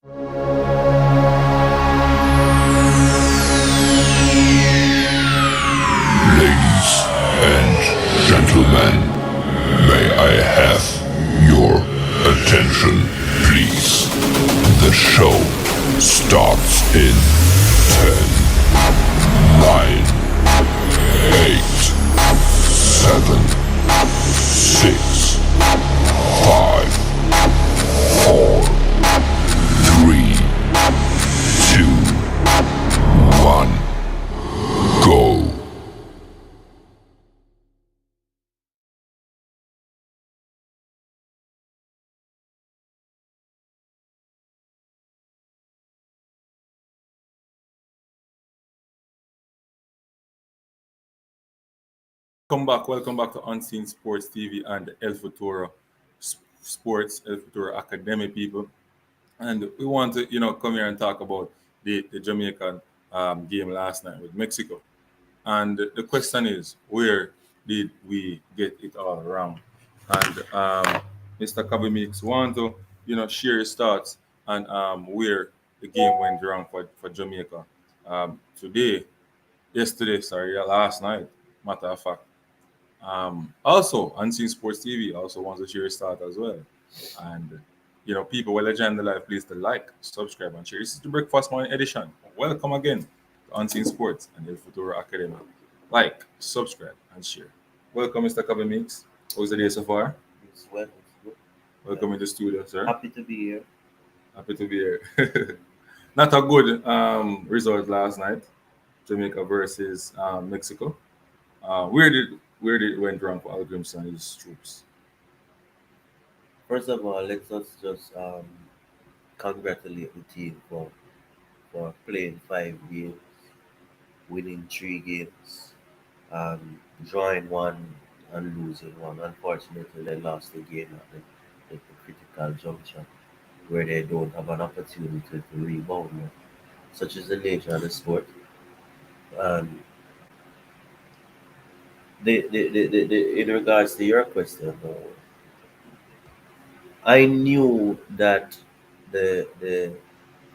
Ladies and gentlemen, may I have your attention, please? The show starts in 10, 9, 8, 7, 6, 5, 4, 3, 2, 1, go. Welcome back to Unseen Sports TV and El Futuro Sports, El Futuro Academy people. And we want to, come here and talk about the Jamaican game last night with Mexico. And the question is, where did we get it all wrong? And Mr. Kabi Mix want to, share his thoughts and where the game went wrong for Jamaica last night, matter of fact. Also, Unseen Sports TV also wants to share his thought as well. And, people, well, agenda live, please to like, subscribe, and share. This is the Breakfast Morning edition. Welcome again to Unseen Sports and El Futuro Academy. Like, subscribe, and share. Welcome, Mr. Kabi Mix. How's the day so far? It's well, it's good. Welcome in the studio, sir. Happy to be here. Happy to be here. Not a good result last night. Jamaica versus Mexico. Where did it went wrong for Al Grimson and his troops? First of all, let's us just congratulate the team for playing 5 games, winning 3 games, drawing one and losing one. Unfortunately, they lost the game at the critical juncture where they don't have an opportunity to rebound. Now. Such is the nature of the sport. And in regards to your question, I knew that the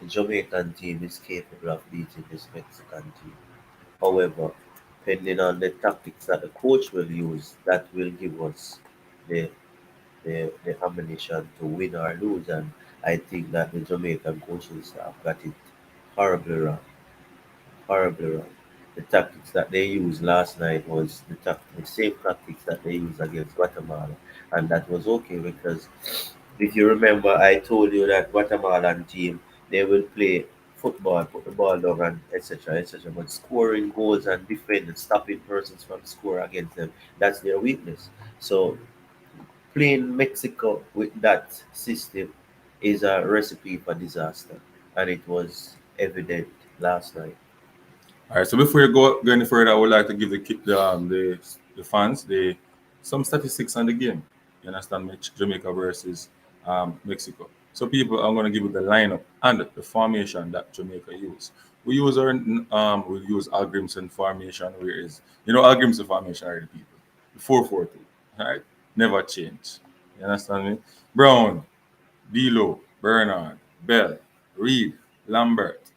Jamaican team is capable of beating this Mexican team. However, depending on the tactics that the coach will use, that will give us the the ammunition to win or lose. And I think that the Jamaican coaching staff got it horribly wrong, horribly wrong. The tactics that they used last night was the same tactics that they used against Guatemala, and that was okay because if you remember, I told you that Guatemalan team they will play football, put the ball down, and etc. etc. But scoring goals and defending, stopping persons from score against them, that's their weakness. So playing Mexico with that system is a recipe for disaster, and it was evident last night. All right. So before you go any further, I would like to give the fans some statistics on the game. You understand? Jamaica versus Mexico. So people, I'm going to give you the lineup and the formation that Jamaica use. We use Al Grimson formation, where is Al Grimson formation are the people. The 4-4-2. All right. Never change. You understand me? Brown, Dilo, Bernard, Bell, Reed, Lambert,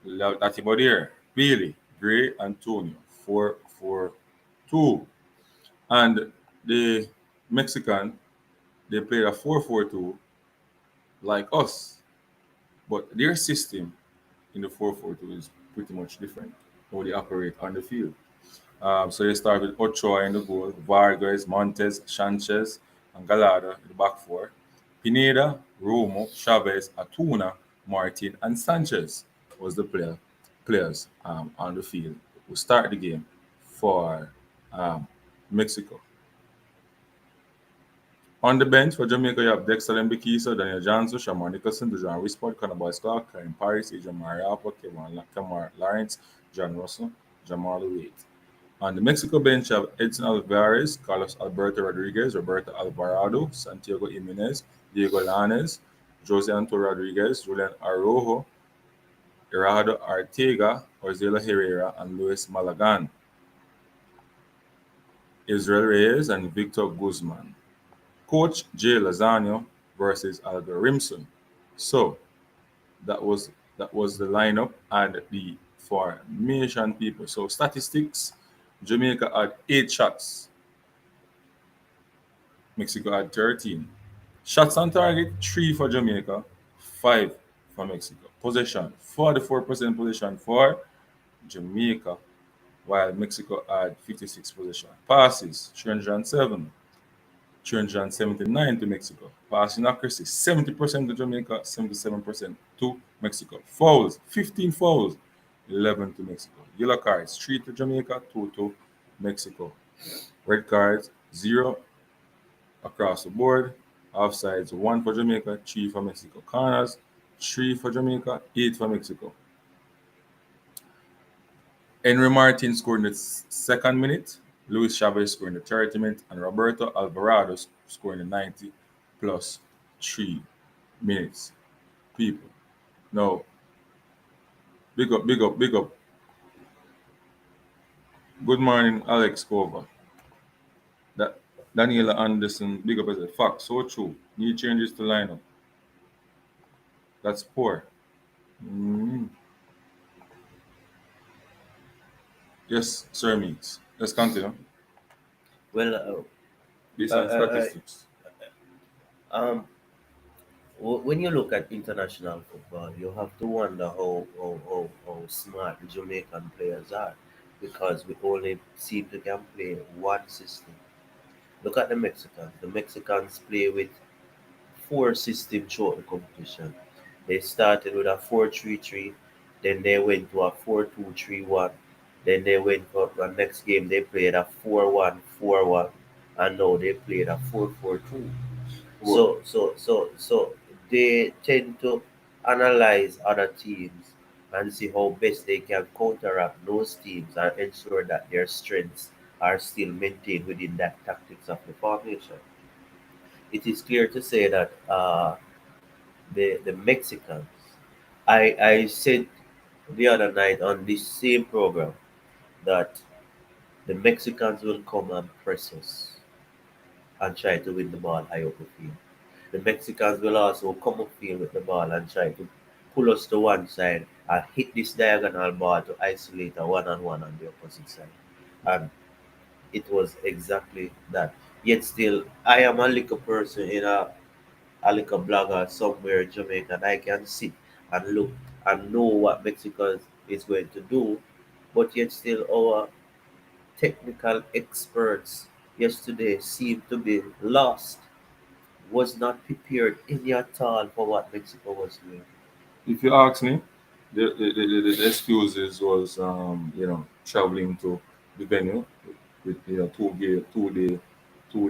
Latibodier, Bailey, Gray, Antonio, 4-4-2. And the Mexican, they played a 4-4-2 like us, but their system in the 4-4-2 is pretty much different how they operate on the field. So they start with Ochoa in the goal, Vargas, Montes, Sanchez, and Gallardo in the back four. Pineda, Romo, Chavez, Atuna, Martin, and Sanchez was the players on the field who start the game for um, Mexico. On the bench for Jamaica, you have Dexter Mbikisa, Daniel Johnson, Shamar Nicholson, Dejan Wisport, Cannibal Scott, Karen Paris, Adrian Mariapa, Kemar Lawrence, John Russell, Jamal Wade. On the Mexico bench, you have Edson Alvarez, Carlos Alberto Rodriguez, Roberto Alvarado, Santiago Jimenez, Diego Lanes, Jose Anto Rodriguez, Julian Arrojo, Gerardo Arteaga, Ozela Herrera, and Luis Malagan, Israel Reyes, and Victor Guzman. Coach Jay Lozano versus Algar Rimson. So, That was the lineup and the formation people. So statistics, Jamaica had 8 shots, Mexico had 13. Shots on target, 3 for Jamaica, 5 for Mexico. Possession, 44% possession for Jamaica, while Mexico had 56 possession. Passes, 307, 379 to Mexico. Passing accuracy, 70% to Jamaica, 77% to Mexico. Fouls, 15 fouls, 11 to Mexico. Yellow cards, 3 to Jamaica, 2 to Mexico. Red cards, 0 across the board. Offsides, 1 for Jamaica, 3 for Mexico. Corners, 3 for Jamaica, 8 for Mexico. Henry Martin scored in the second minute, Luis Chavez scored in the 30th minute, and Roberto Alvarado scored in the 90 plus 3 minutes. People. No, big up, big up, big up. Good morning, Alex Cova. That Daniela Anderson, big up as a fact, so true. Need changes to lineup. That's poor. Mm. Yes, sir, meets. Let's continue. Well, Based on uh, statistics. um, when you look at international football, you have to wonder how smart the Jamaican players are because we only seem to can play one system. Look at the Mexicans. The Mexicans play with four systems throughout the competition. They started with a 4-3-3, then they went to a 4-2-3-1, then they went to the next game they played a 4-1-4-1, and now they played a 4-4-2. Well, So they tend to analyze other teams and see how best they can counteract those teams and ensure that their strengths are still maintained within that tactics of the formation. It is clear to say that the Mexicans, I said the other night on this same program that the Mexicans will come and press us and try to win the ball high up the field. The Mexicans will also come upfield with the ball and try to pull us to one side and hit this diagonal ball to isolate a one-on-one on the opposite side. And it was exactly that. Yet still, I am a little person in a little blogger somewhere in Jamaica and I can sit and look and know what Mexico is going to do. But yet still, our technical experts yesterday seem to be lost, was not prepared any at all for what Mexico was doing. if you ask me, the excuses was traveling to the venue with 2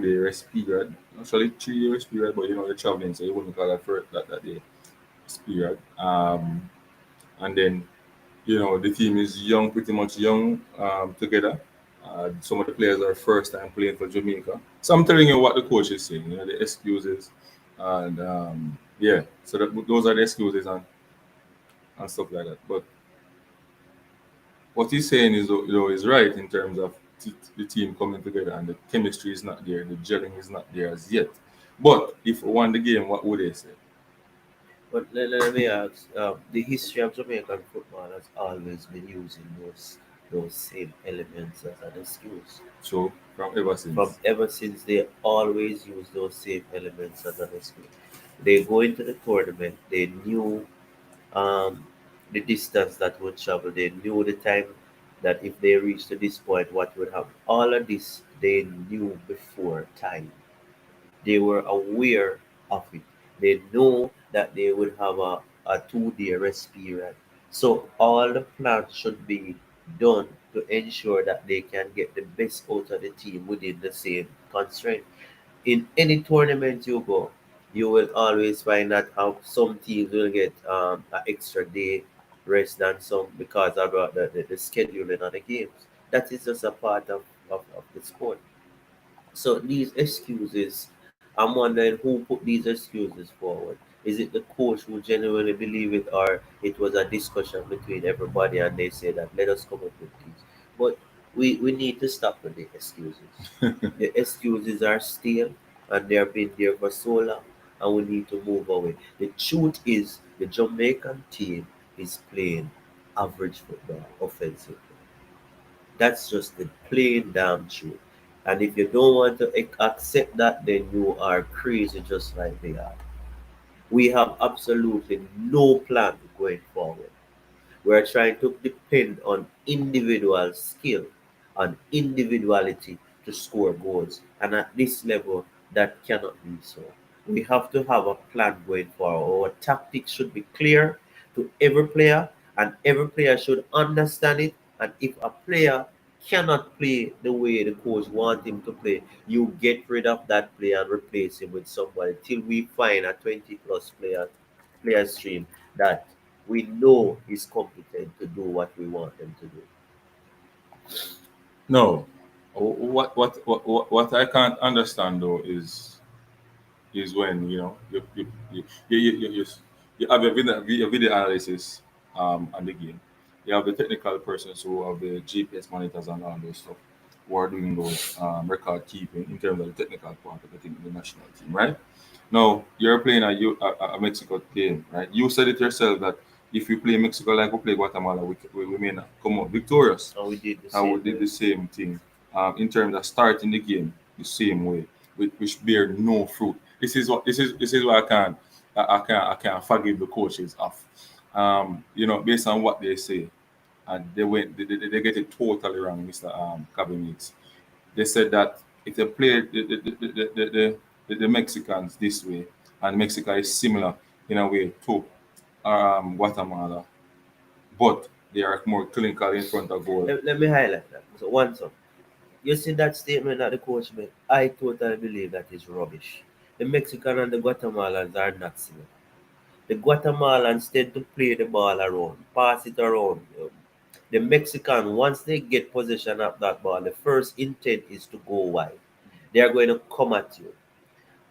day rest period. Actually 3 day rest period, but you're traveling, so you wouldn't call that for that day rest period. And then the team is young, pretty much young together. Some of the players are first time playing for Jamaica. So I'm telling you what the coach is saying. The excuses, and yeah. So those are the excuses and stuff like that. But what he's saying is, is right in terms of the team coming together and the chemistry is not there, the gelling is not there as yet. But if we won the game, what would they say? But let me ask, the history of Jamaican football has always been using those same elements as an excuse. So from ever From since. ever since they always use those same elements as an excuse. They go into the tournament, they knew um, the distance that would travel, they knew the time that if they reached to this point, what would happen. All of this they knew before time. They were aware of it. They know that they would have a 2 day rest period. So all the plans should be done to ensure that they can get the best out of the team within the same constraint. In any tournament you go, you will always find that how some teams will get an extra day rest than some because of the scheduling of the games. That is just a part of the sport. So these excuses, I'm wondering who put these excuses forward. Is it the coach who genuinely believe it, or it was a discussion between everybody and they say that let us come up with these? But we need to stop with the excuses. The excuses are stale and they have been there for so long. and we need to move away. The truth is, the Jamaican team is playing average football offensively. That's just the plain damn truth. And if you don't want to accept that, then you are crazy just like they are. We have absolutely no plan going forward. We're trying to depend on individual skill, on individuality to score goals. And at this level, that cannot be so. We have to have a plan going forward. Our tactics should be clear to every player, and every player should understand it. And if a player cannot play the way the coach wants him to play, you get rid of that player and replace him with somebody till we find a 20 plus player stream that we know is competent to do what we want them to do. No. What I can't understand though is when you have a video analysis on the game. You have the technical persons who have the GPS monitors and all those stuff who are doing those record keeping in terms of the technical part of the team, the national team, right? Now you're playing a Mexico game, right? You said it yourself that if we play Mexico like we play Guatemala, we may not come out victorious. And we did the And we same did way. the same thing in terms of starting the game the same way, which bear no fruit. This is why I can't forgive the coaches of, based on what they say, and they get it totally wrong, Mr. Cabinet. They said that if they play the Mexicans this way, and Mexico is similar in a way to Guatemala, but they are more clinical in front of goal. Let me highlight that. So one song. You see that statement that the coach made? I totally believe that is rubbish. The Mexican and the Guatemalans are not similar. The Guatemalans tend to play the ball around, pass it around. The Mexican, once they get possession of that ball, the first intent is to go wide. They are going to come at you.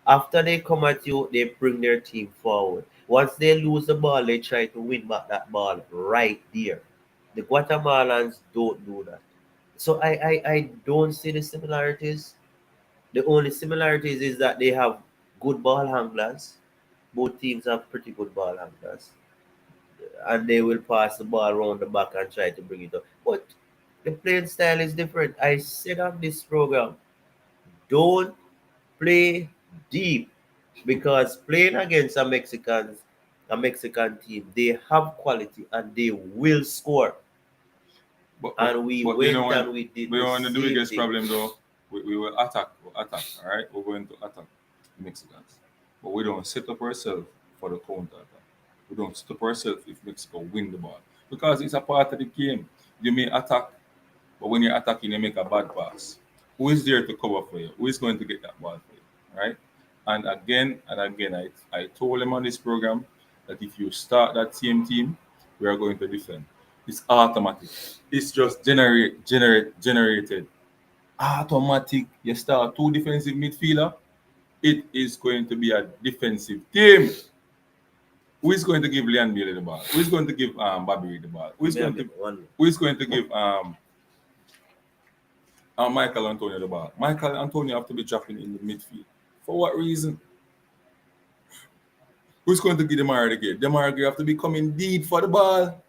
After they come at you, they bring their team forward. Once they lose the ball, they try to win back that ball right there. The Guatemalans don't do that. So I don't see the similarities. The only similarities is that they have good ball handlers. Both teams have pretty good ball handlers. And they will pass the ball around the back and try to bring it up. But the playing style is different. I said on this program, don't play deep because playing against a Mexican team, they have quality and they will score. But but, And we but you know went when and we did we the want the same biggest thing. problem though, we will attack. We'll attack. All right, we're going to attack the Mexicans, but we don't set up ourselves for the counter attack. We don't set up ourselves if Mexico win the ball because it's a part of the game. You may attack, but when you're attacking, you make a bad pass. Who is there to cover for you? Who is going to get that ball for you? Right? And again, I told him on this program that if you start that same team, we are going to defend. It's automatic. It's just generated. Automatic. You start two defensive midfielder, it is going to be a defensive team. Who is going to give Leon Bailey the ball? Who is going to give Bobby Reed the ball? Give me a minute, one. Who is going to give Michael Antonio the ball? Michael Antonio have to be dropping in the midfield. For what reason? Who's going to give Demar the game? Demar have to be coming deep for the ball.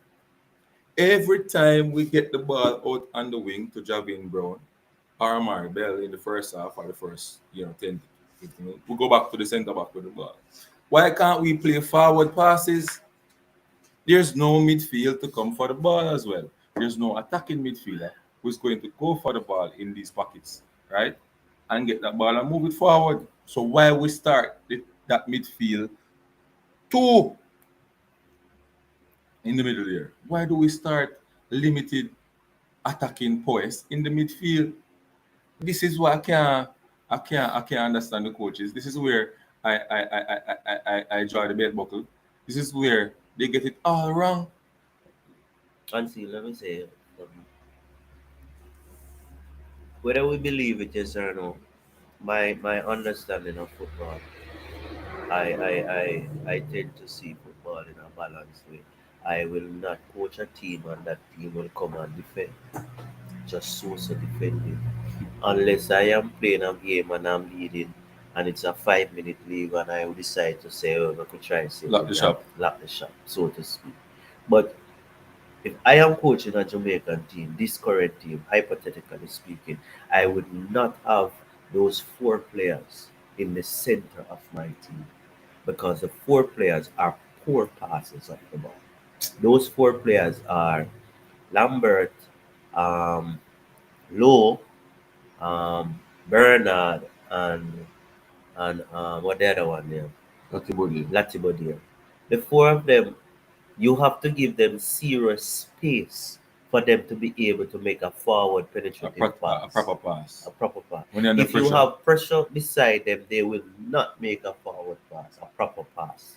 Every time we get the ball out on the wing to Javin Brown or Amari Bell in the first half or the first, 10, 15 minutes, we go back to the centre back with the ball. Why can't we play forward passes? There's no midfield to come for the ball as well. There's no attacking midfielder who's going to go for the ball in these pockets, right? And get that ball and move it forward. So why we start that midfield two in the middle there? Why do we start limited attacking poise in the midfield? This is what I can't understand the coaches. This is where I draw the belt buckle. This is where they get it all wrong. And see, let me say, um, whether we believe it yes or no, my understanding of football, I tend to see football in a balanced way. I will not coach a team and that team will come and defend. Just so defending. Unless I am playing a game and I'm leading. and it's a 5 minute leave, and I would decide to say, oh, I could try and save Lock the them and shop. lock the shop, so to speak. But if I am coaching a Jamaican team, this current team, hypothetically speaking, I would not have those four players in the center of my team because the four players are poor passes of the ball. Those four players are Lambert, um, Lowe, Bernard, and what the other one there? That's the body. Latibodia. The four of them, you have to give them serious space for them to be able to make a forward penetrating A pass, proper pass. a proper pass. When you're under If you pressure. have pressure beside them, they will not make a forward pass, a proper pass.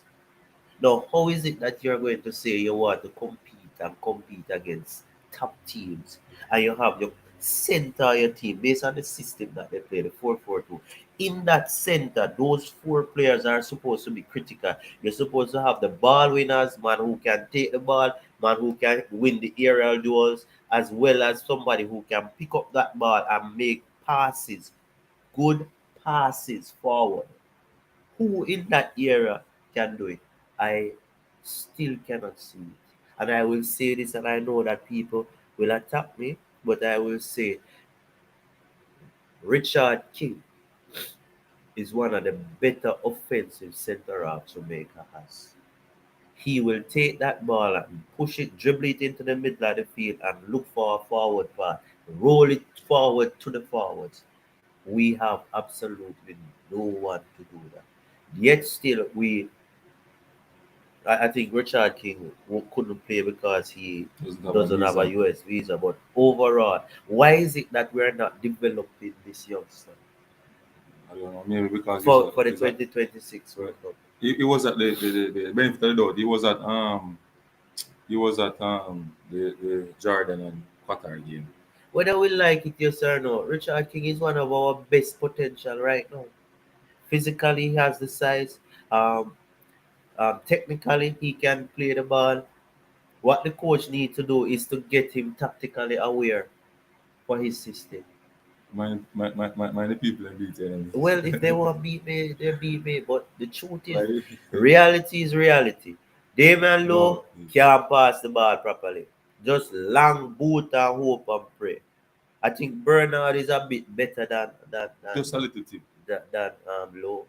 Now, how is it that you're going to say you want to compete and compete against top teams and you have your center of your team based on the system that they play, the 4-4-2? In that center, those four players are supposed to be critical. You're supposed to have the ball winners, man who can take the ball, man who can win the aerial duels, as well as somebody who can pick up that ball and make passes, good passes forward. Who in that era can do it? I still cannot see it. And I will say this, and I know that people will attack me, but I will say Richard King is one of the better offensive centre halves Jamaica has. He will take that ball and push it, dribble it into the middle of the field, and look for a forward pass, roll it forward to the forwards. We have absolutely no one to do that. Yet still, I think Richard King couldn't play because he Doesn't have a doesn't have a visa. US visa. But overall, why is it that we're not developing this youngster I don't know. Maybe because for the he's a 2026 World Cup? he was at the benefit of the doubt. He was at the Jordan and Qatar game. Whether we like it, yes or no, Richard King is one of our best potential right now. Physically, he has the size. Um, Technically, he can play the ball. What the coach needs to do is to get him tactically aware for his system. Mind the people and beat enemy. Well, if they want to beat me, they beat me. But the truth is, Like, reality is reality. Damian Lowe no, can't pass the ball properly. Just long boot and hope and pray. I think Bernard is a bit better just a little tip. than Lowe.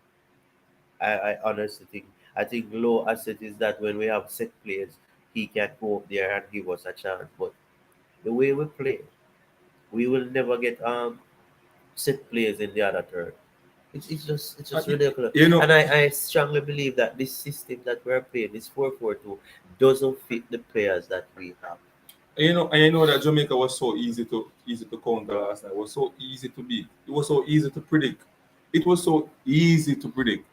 I honestly think. I think Lowe asset is that when we have set players, he can go up there and give us a chance. But the way we play, we will never get set players in the other third. It's just ridiculous. You And know, I strongly believe that this system that we're playing, this 4-4-2, doesn't fit the players that we have. and you know that Jamaica was so easy to counter last night. It was so easy to beat. It was so easy to predict. It was so easy to predict.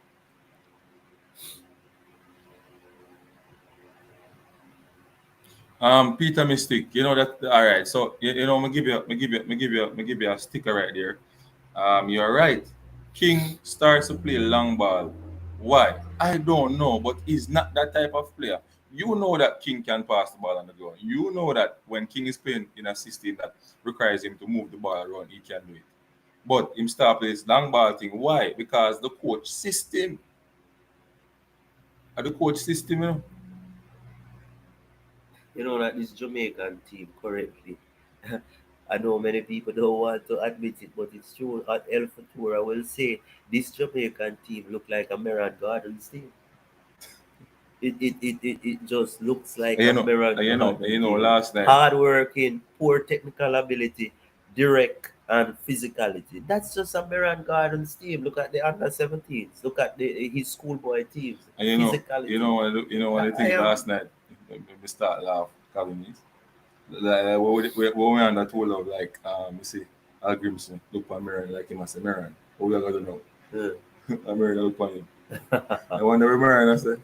Peter Mystic, you know that. All right, so you know, me give you a sticker right there. You're right. King starts to play long ball. Why? I don't know, but he's not that type of player. You know that King can pass the ball on the ground. You know that when King is playing in a system that requires him to move the ball around, he can do it. But him start play this long ball thing. Why? Because the coach system, the coach system, you know. You know that this Jamaican team currently, I know many people don't want to admit it, but it's true. At El Futura, I will say this Jamaican team look like a Mirror Gardens team. It just looks like a Mirror Garden team. Last night. Hard working, poor technical ability, direct and physicality. That's just a Mirror Gardens team. Look at the under 17s. Look at his schoolboy teams. And Physicality. you know what I I think am last night. We start laugh, Calvin is. Like when we on that whole of like you see Al Grimson look at Mirren like him as a Mirren. What we are gonna know? uh, A Mirren look at him. I wonder where Mirren I say.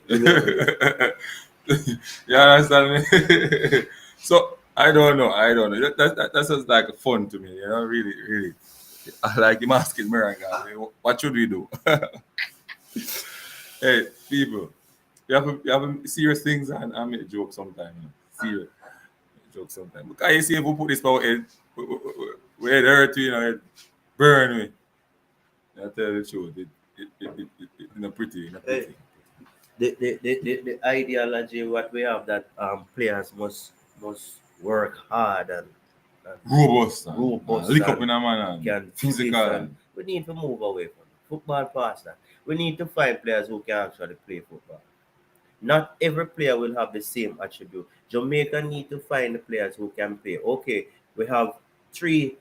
You understand me? So I don't know. I don't know. That's just like fun to me. You know, really, really. I like him asking Mirren, guy, what should we do? Hey, people, you have serious things and I make jokes sometimes. You know? Serious jokes sometimes. Because you see, if we put this power head, we head hurt you, you know, it burn me. I tell you the truth. in a pretty, Hey, the ideology what we have that players must work hard and robust and robust lick up and in a man and can do this, physical and and we need to move away from it. Football past that. We need to find players who can actually play football. Not every player will have the same attribute. Jamaica need to find the players who can play. Okay, we have three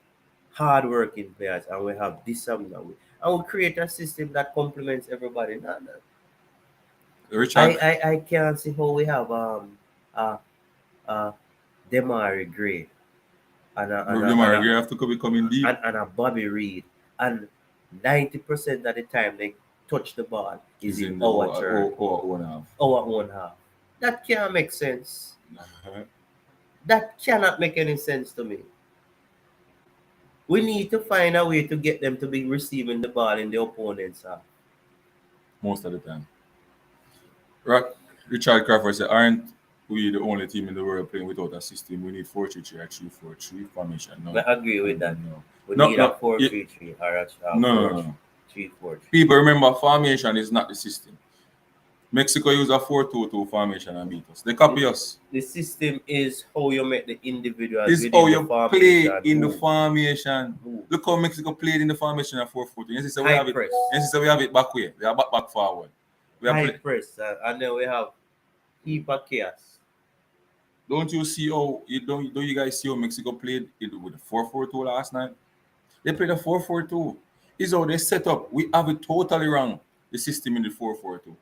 hard-working players, and we have this and that. And we create a system that complements everybody. No, no. Richard. I can't see how we have uh uh Demari Gray and a, and a, Remember, and you a, have to be coming deep. and a Bobby Reed, and 90% of the time they touch the ball is Is in in the our turn, our own half. our own half. That can't make sense. That cannot make any sense to me. We need to find a way to get them to be receiving the ball in the opponent's half. Most of the time. Right. Richard Crawford said, aren't we the only team in the world playing without a system? We need 4-3-3 or 3-4-3 formation. No. I agree with that. No. We No, need a no. 4-3-3 or a No, no, 4 no, no. 3-4-3. People remember formation is not the system. Mexico use a 4-2-2 formation and beat us. They copy us. The system is how you make the individuals It's within how the you play formation in the move. formation. Move. Look how Mexico played in the formation at 4-4-2. Yes, so we High have it. press. Yes, so we have it back way. We are back forward. We are High play. press, and then we have heap of chaos. Don't you see how don't you guys see how Mexico played it with the 4-4-2 last night? They played a 4-4-2. Is how they set up. We have it totally wrong. The system in the 4-4-2.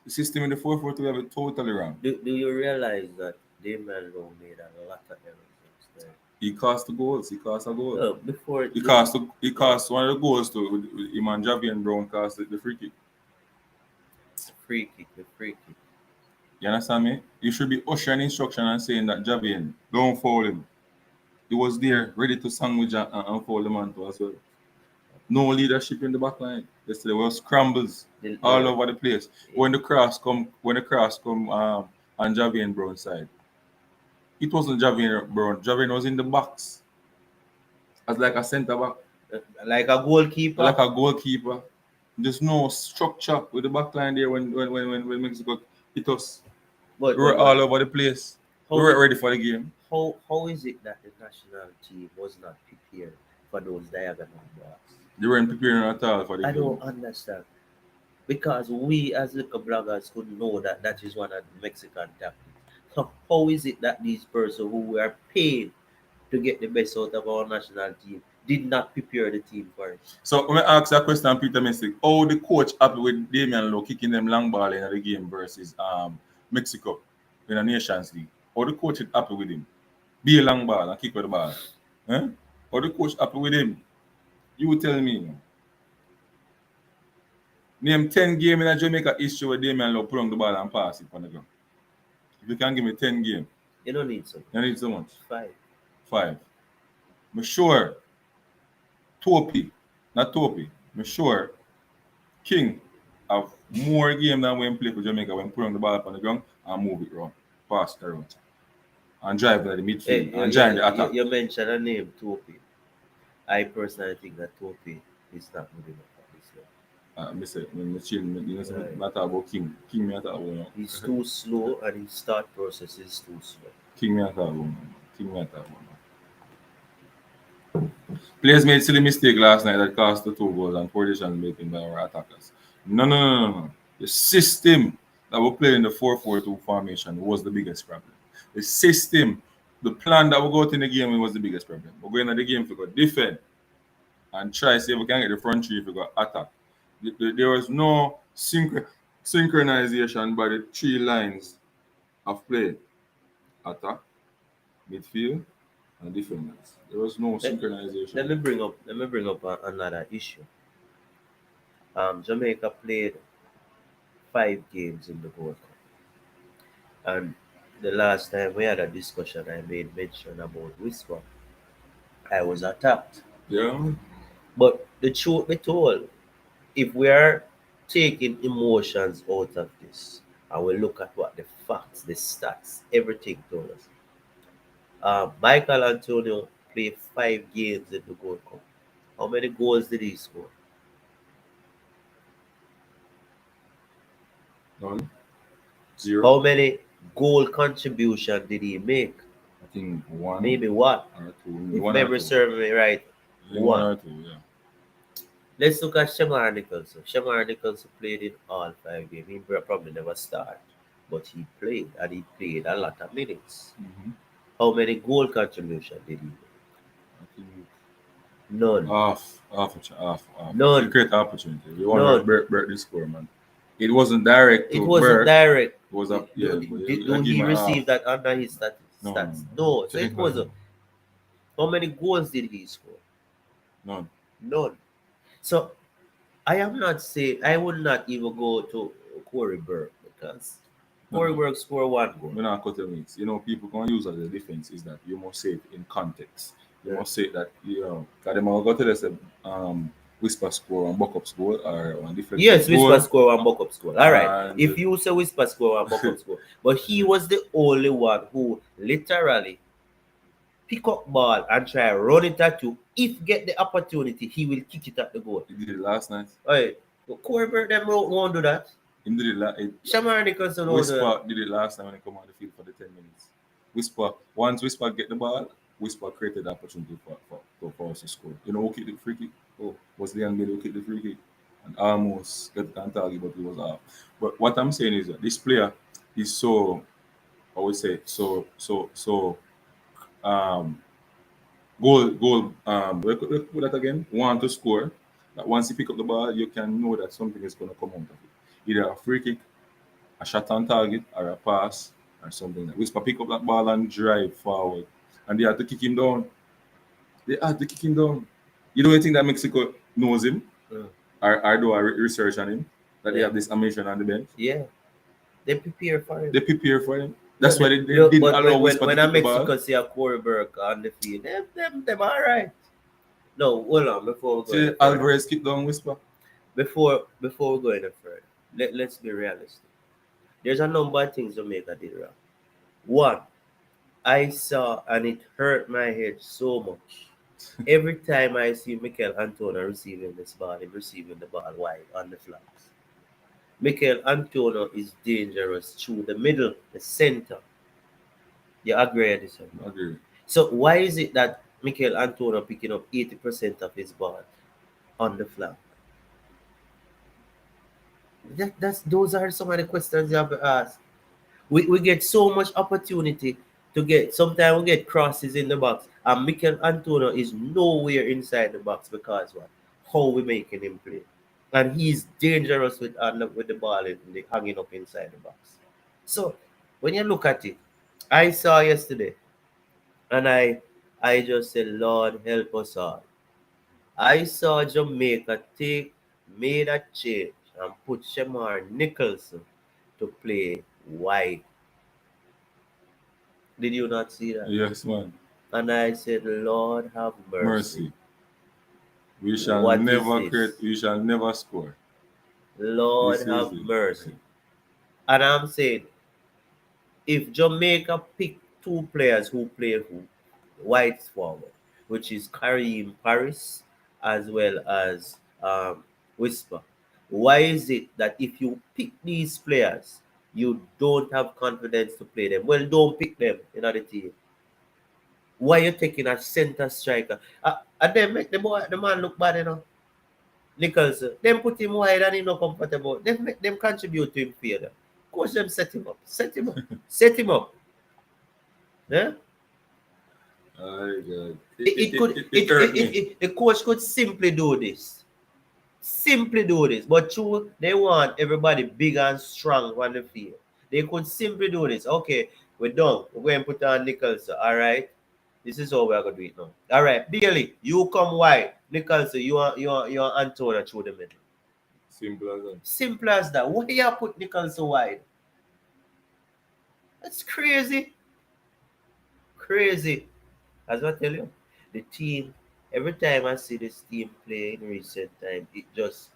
The system in the 4-4-2 we have it totally wrong. Do you realize that Damien Lowe made a lot of errors yesterday? He cost the goals. He cost a goal. No, before He cost one of the goals to with him and Javier Brown cost the free kick. the free kick. You understand me? You should be ushering instruction and saying that Javier, don't foul him. He was there, ready to sandwich and foul the man too as well. No leadership in the back line. Yesterday was scrambles all over the place. When the cross come on Javier Brown side. It wasn't Javier Brown. Javier was in the box as like a centre back. Like a goalkeeper. Like a goalkeeper. There's no structure with the back line there when Mexico hit us. But We were all over the place. We weren't ready for the game. How is it that the national team was not prepared for those diagonal balls? They weren't preparing at all for the I game. don't understand. Because we as little bloggers could know that that is one of the Mexican tactics. So how is it that these persons who were paid to get the best out of our national team did not prepare the team for it? So when I ask a question, Peter Mystic, how the coach happy with Damian Lowe kicking them long ball in the game versus Mexico in the Nations League? How the coach is happy with him? Be a long ball and kick with the ball. Eh? How the coach happy with him? You tell me. Name 10 games in a Jamaica history where Damian Lowe put on the ball and pass it on the ground. If you can give me 10 games. You don't need so. You need so much. 5. 5. I'm sure Topi, not Topi, I'm sure King have more game than when play for Jamaica when put on the ball on the ground and move it around, pass it around, and drive by the midfield and join the attack. You mentioned a name, Topi. I personally think that Topi is not good enough for this level. Not about King. King me talk about. He's too slow and his start process is too slow. King me talk about. King me talk about. Players made silly mistake last night that cost the 2 goals and poor decisions made by our attackers. No. The system that we played in the 4-4-2 formation was the biggest problem. The system, the plan that we got in the game was the biggest problem. We're going to the game to go defend and try to see if we can get the front three if we got attack. There was no synchronization by the 3 lines of play. Attack, midfield, and defenders. There was no synchronization. Let me bring up another issue. Jamaica played 5 games in the World Cup, and the last time we had a discussion, I made mention about Whisper. I was attacked. Yeah. But the truth be told, if we are taking emotions out of this and we look at what the facts, the stats, everything told us. Michael Antonio played 5 games in the Gold Cup. How many goals did he score? None. Zero. How many goal contribution did he make? I think one. Maybe one. Or two. If One or memory two. serves me right, I think one one. or two. Yeah. Let's look at Shamar Nicholson. Shamar Nicholson played in all 5 games. He probably never started, but he played, and he played a lot of minutes. Mm-hmm. How many goal contribution did he make? I think None. half. He None. create opportunity. We want to None. break the score, man. It wasn't direct It to wasn't Burke. direct. It was up. Yeah, but Do I give he him a receive half. that under his No. stats? No. So it Technically, wasn't. How many goals did he score? none. None. So I am not saying I would not even go to Corey Burke because Corey No. Burke scored one goal. We're not cutting it. You know, people can use as a defense is that you must say it in context. You Yeah. must say that because they might go to this whisper score and buck up score or one deflected Yes, goal. Whisper score one buck up score. All right. And If you say Whisper score one buck up score, but he was the only one who literally pick up ball and try run it at you. If get the opportunity, he will kick it at the goal. he did it last night. All right. But Corey Burke them won't do that. He did Shamar Nicholson won't do that. Whisper did it last time when he come on the field for the 10 minutes. Once Whisper get the ball, Whisper created the opportunity for us to score. You know who kicked the free kick? Oh. Was the young lady who kicked the free kick and almost got it on target, but he was off. But what I'm saying is that this player is so, I would say, so goal put that again, want to score. That once you pick up the ball, you can know that something is going to come out of it. Either a free kick, a shot on target, or a pass, or something. Like Whisper pick up that ball and drive forward, and they had to kick him down. You don't think that Mexico knows him, or do a research on him that they have this ammunition on the bench? Yeah. They prepare for him. They prepare for him. That's why they didn't allow Whisper when to a kick the ball. Mexico see a Corey Burke on the field, them all right. No, hold on before we go. See, any further. Alvarez kick down Whisper. Before we go any further, let's be realistic. There's a number of things Jamaica did wrong. One, I saw and it hurt my head so much. Every time I see Mikel Antonio receiving this ball, him receiving the ball wide on the flanks. Mikel Antonio is dangerous through the middle, the center. You agree with this? I agree. So why is it that Mikel Antonio picking up 80% of his ball on the flank? Those are some of the questions you have to ask. We get so much opportunity to get. Sometimes we get crosses in the box, and Mikel Antonio is nowhere inside the box because what? How we making him play, and he's dangerous with the ball hanging up inside the box. So when you look at it, I saw yesterday, and I just said, Lord help us all. I saw Jamaica made a change and put Shamar Nicholson to play wide. Did you not see that? Yes, man. And I said, Lord have mercy. We shall What never is this? create. We shall never score. Lord This have is it. mercy. And I'm saying, if Jamaica pick two players who play wide forward, which is Kareem Paris as well as Whisper, why is it that if you pick these players, you don't have confidence to play them? Well, don't pick them in the team. Why you taking a center striker? And then make the man look bad, you know. Nicholson, them put him wide and he not comfortable. Them make them contribute to him failure. Coach them set him up. Set him up. Yeah? Oh, God. The coach could simply do this. But true, they want everybody big and strong on the field. They could simply do this. Okay, we're done. We're going to put on Nicholson. All right. This is how we're going to do it now. All right. Bailey, you come wide. Nicholson, you are Antonio through the middle. Simple as that. Simple as that. Why you put Nicholson wide? That's crazy. Crazy. As I tell you, the team, every time I see this team play in recent time, it just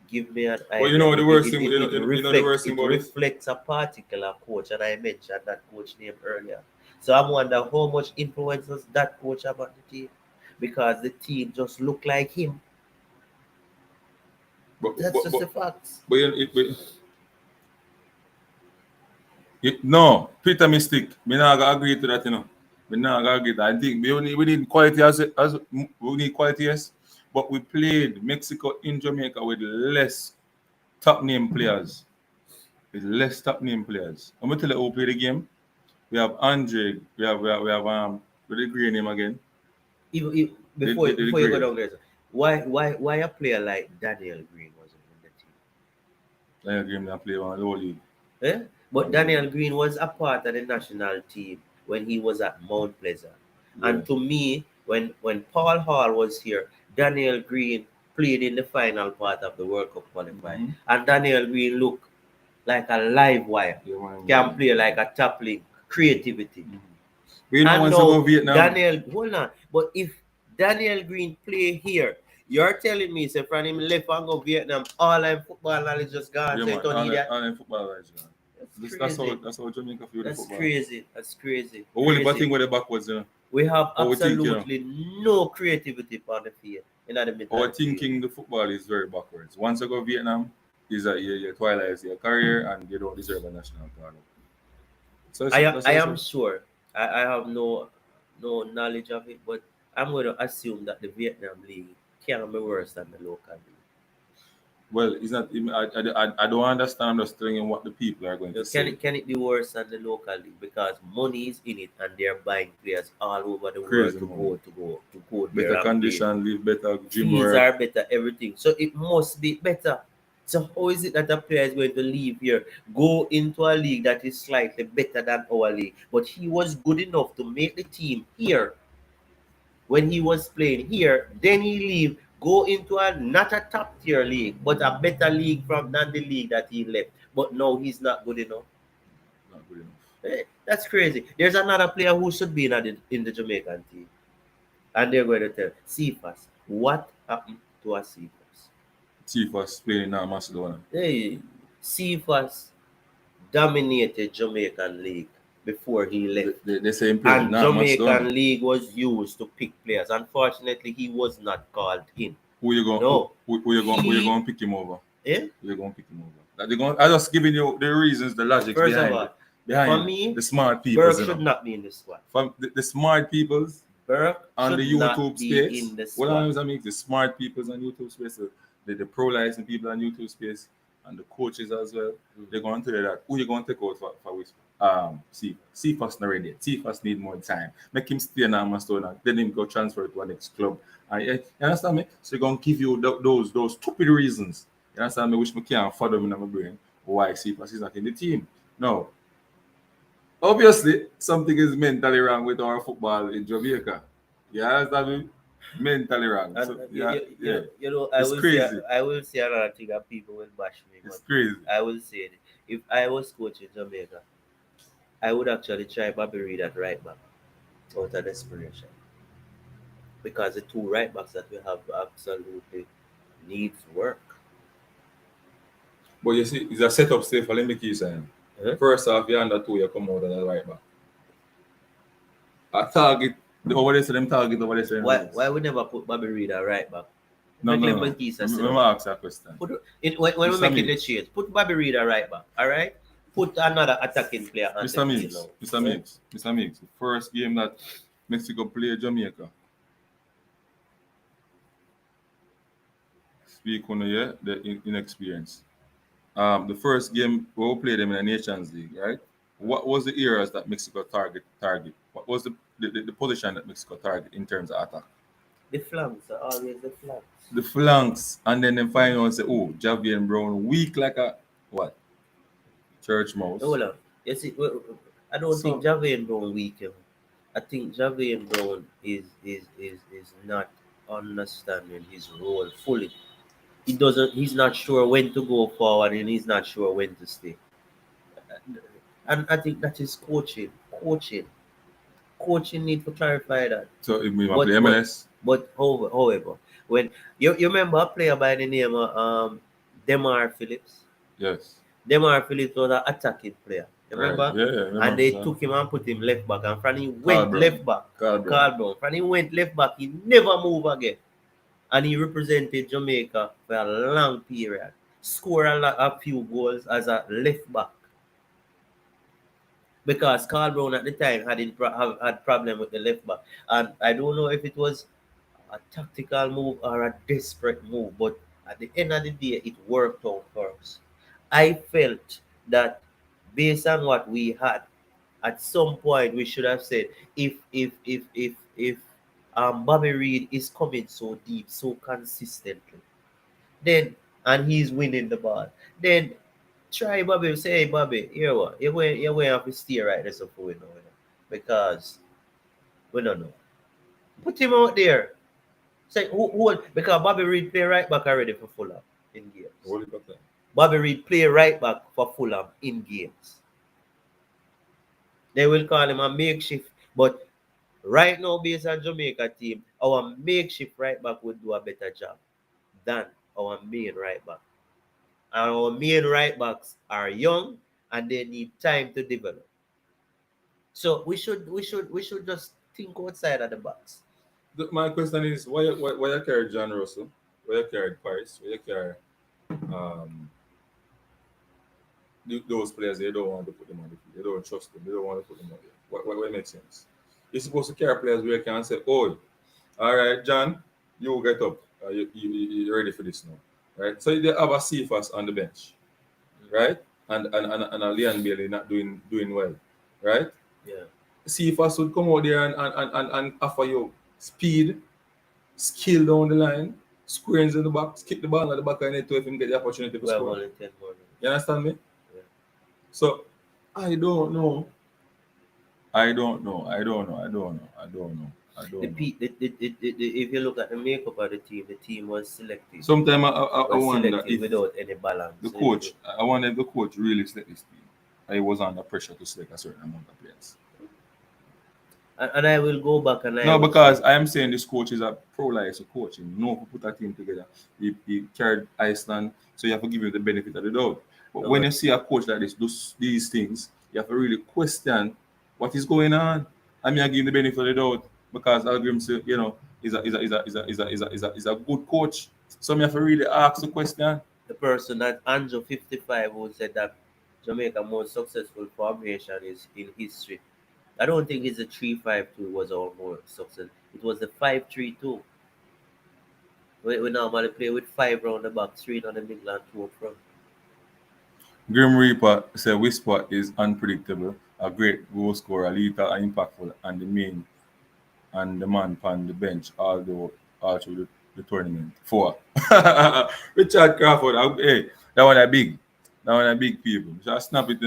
give me an idea. Well, you know the worst thing. You know the worst thing it about it. reflects a particular coach, and I mentioned that coach name earlier. So I wonder how much influence does that coach have on the team, because the team just look like him. That's just the facts. But No, Peter mistake. Me not gonna agree to that, you know. Me not gonna agree to that. I think we need quality as we need quality, yes. But we played Mexico in Jamaica with less top name players. With less top name players. I'm gonna tell you who play the game. We have Andre, we have with the green name again. Before The you go green. down there, why a player like Daniel Green wasn't in the team? Daniel Green that play on the whole league. Eh? But Daniel Green was a part of the national team when he was at Mount Pleasant. Yeah. And to me, when Paul Hall was here, Daniel Green played in the final part of the World Cup qualifying. And Daniel Green looked like a live wire. Yeah, man, Can play like a top link. Creativity. We know And once I now go Vietnam. hold on. But if Daniel Green play here, you're telling me, say, from him left and go Vietnam, all I'm football knowledge just gone. Yeah, So you man, don't need that. all in football right now. That's crazy. That's how Jamaica feel the That's football. crazy. That's crazy. But only bad Crazy. thing with the backwards, you know. We have Our absolutely no creativity on the field. In the middle. Our thinking the football is very backwards. Once you go Vietnam, is that your twilight is your career and you don't deserve a national card. So I am sure. I have no knowledge of it, but I'm going to assume that the Vietnam League can be worse than the local league. Well, it's not. I don't understand. I'm just telling you what the people are going to say. Can it be worse than the local league because money is in it and they're buying players all over the Crazy world to go there. Better condition, live better, gym Fees work. are better, everything. So it must be better. So how is it that a player is going to leave here, go into a league that is slightly better than our league? But he was good enough to make the team here when he was playing here. Then he leave, go into a not a top tier league, but a better league than the league that he left. But no, he's not good enough. Not good enough. Hey, that's crazy. There's another player who should be in the Jamaican team. And they're going to tell Cephas, what happened to a Cephas? Cephas playing in Macedonia. Hey, Cephas dominated Jamaican League before he left. They say him playing And Jamaican League was used to pick players. Unfortunately, he was not called in. Who you going? No. Who you going to pick him over? Eh? You're going to pick him over. Like they're going. I just giving you the reasons, the logic First behind of all, it. Behind for me, the smart people. Burke should not be in the squad. From the smart peoples Burke on the should not YouTube be space. in the What squad. I mean, the smart peoples on YouTube space, the pro licensed people on YouTube space, and the coaches as well. They're going to tell you that who you going to take out for which Cephas not ready. Cephas need more time. Make him stay in Amazon, then him go transfer to our next club. And you understand me? So you're going to give you those stupid reasons. You understand me? Which me can't follow in my brain. Why Cephas is not in the team? No. Obviously, something is mentally wrong with our football in Jamaica. You understand me? Mentally wrong. So, You know, It's crazy. I will say another thing that people will bash me. It's But crazy. I will say it. If I was coaching Jamaica, I would actually try Bobby Reed at right back out of desperation. Because the two right backs that we have absolutely needs work. But you see, it's a setup stay for let me keep saying. First off, you're under two, you come out as a right back. A target, over there, so them target over there. Why we never put Bobby Reed at right back? No. Let me ask that question. when we're making the change, put Bobby Reed at right back, all right? Put another attacking player on Mr. the Mix, field. Mr. Mix, the first game that Mexico played Jamaica. Speak on the inexperience. The first game we played them in the Nations League, right? What was the areas that Mexico target? What was the position that Mexico target in terms of attack? The flanks are always the flanks. The flanks, and then they find out and say, oh, Javier Brown weak like a what? Church mouse. Hold on. You see, I don't think Javier Brown weak. I think Javier Brown is not understanding his role fully. He's not sure when to go forward and he's not sure when to stay. And I think that is coaching. Coaching need to clarify that. So if we play MLS. But however, when you remember a player by the name of Demar Phillips? Yes. Demar Phillips was an attacking player. Remember? Right. Yeah, remember. And they took him and put him left back. And from he went left back. Carl Brown. From he went left back, he never moved again. And he represented Jamaica for a long period. Scored a few goals as a left back. because Carl Brown at the time had problem with the left back, and I don't know if it was a tactical move or a desperate move, but at the end of the day, it worked out for us. I felt that based on what we had, at some point we should have said, if Bobby Reed is coming so deep, so consistently, then and he's winning the ball, then try Bobby. Say, hey, Bobby, here what you have to stay right there so we know, because we don't know. Put him out there. Say who because Bobby Reed play right back already for Fulham in games. Hold it back there. Bobby Reed play right back for Fulham in games. They will call him a makeshift, but right now, based on Jamaica team, our makeshift right back would do a better job than our main right back. And our main right backs are young and they need time to develop. So we should just think outside of the box. My question is why you carry John Russell? Why you carry Paris? Why you carry um those players? They don't want to put them on the field. They don't trust them. They don't want to put them on there. What makes sense? You're supposed to carry players where you can say, "Oh, all right, John, you get up. You're ready for this now." Right? So they have a Cephas on the bench, right? And a Leon Bailey not doing well, right? Yeah. Cephas would come out there and offer you speed, skill down the line, squares in the box, kick the ball at the back of the net to if him get the opportunity to We have score. only 10 more minutes. You understand me? Yeah. So I don't know. I don't know. I don't know. I don't know. I don't know. I don't The, know. pe- the, if you look at the makeup of the team was selected. Sometimes I Was wonder selected if without any balance. the coach, I wonder if the coach really select this team. I was under pressure to select a certain amount of players. And I will go back and I No, will because say, I am saying this coach is a pro-life coach. He know to put a team together. He carried Iceland, so you have to give him the benefit of the doubt. But No, when but- you see a coach like this do these things, you have to really question what is going on. I mean, I give him the benefit of the doubt because I'll give him say, is a good coach. So you have to really ask the question. the person that Angel 55 who said that Jamaica most successful formation is in history. I don't think it's a 3-5-2 was our more success. It was the 5-3-2. We normally play with 5 round the back, 3 on the middle and 2 up front. Grim Reaper said Whisper is unpredictable, a great goal scorer, lethal and impactful, and the main and the man on the bench all through the tournament. 4. Richard Crawford, hey, that one a big. That one a big people. Just snap it,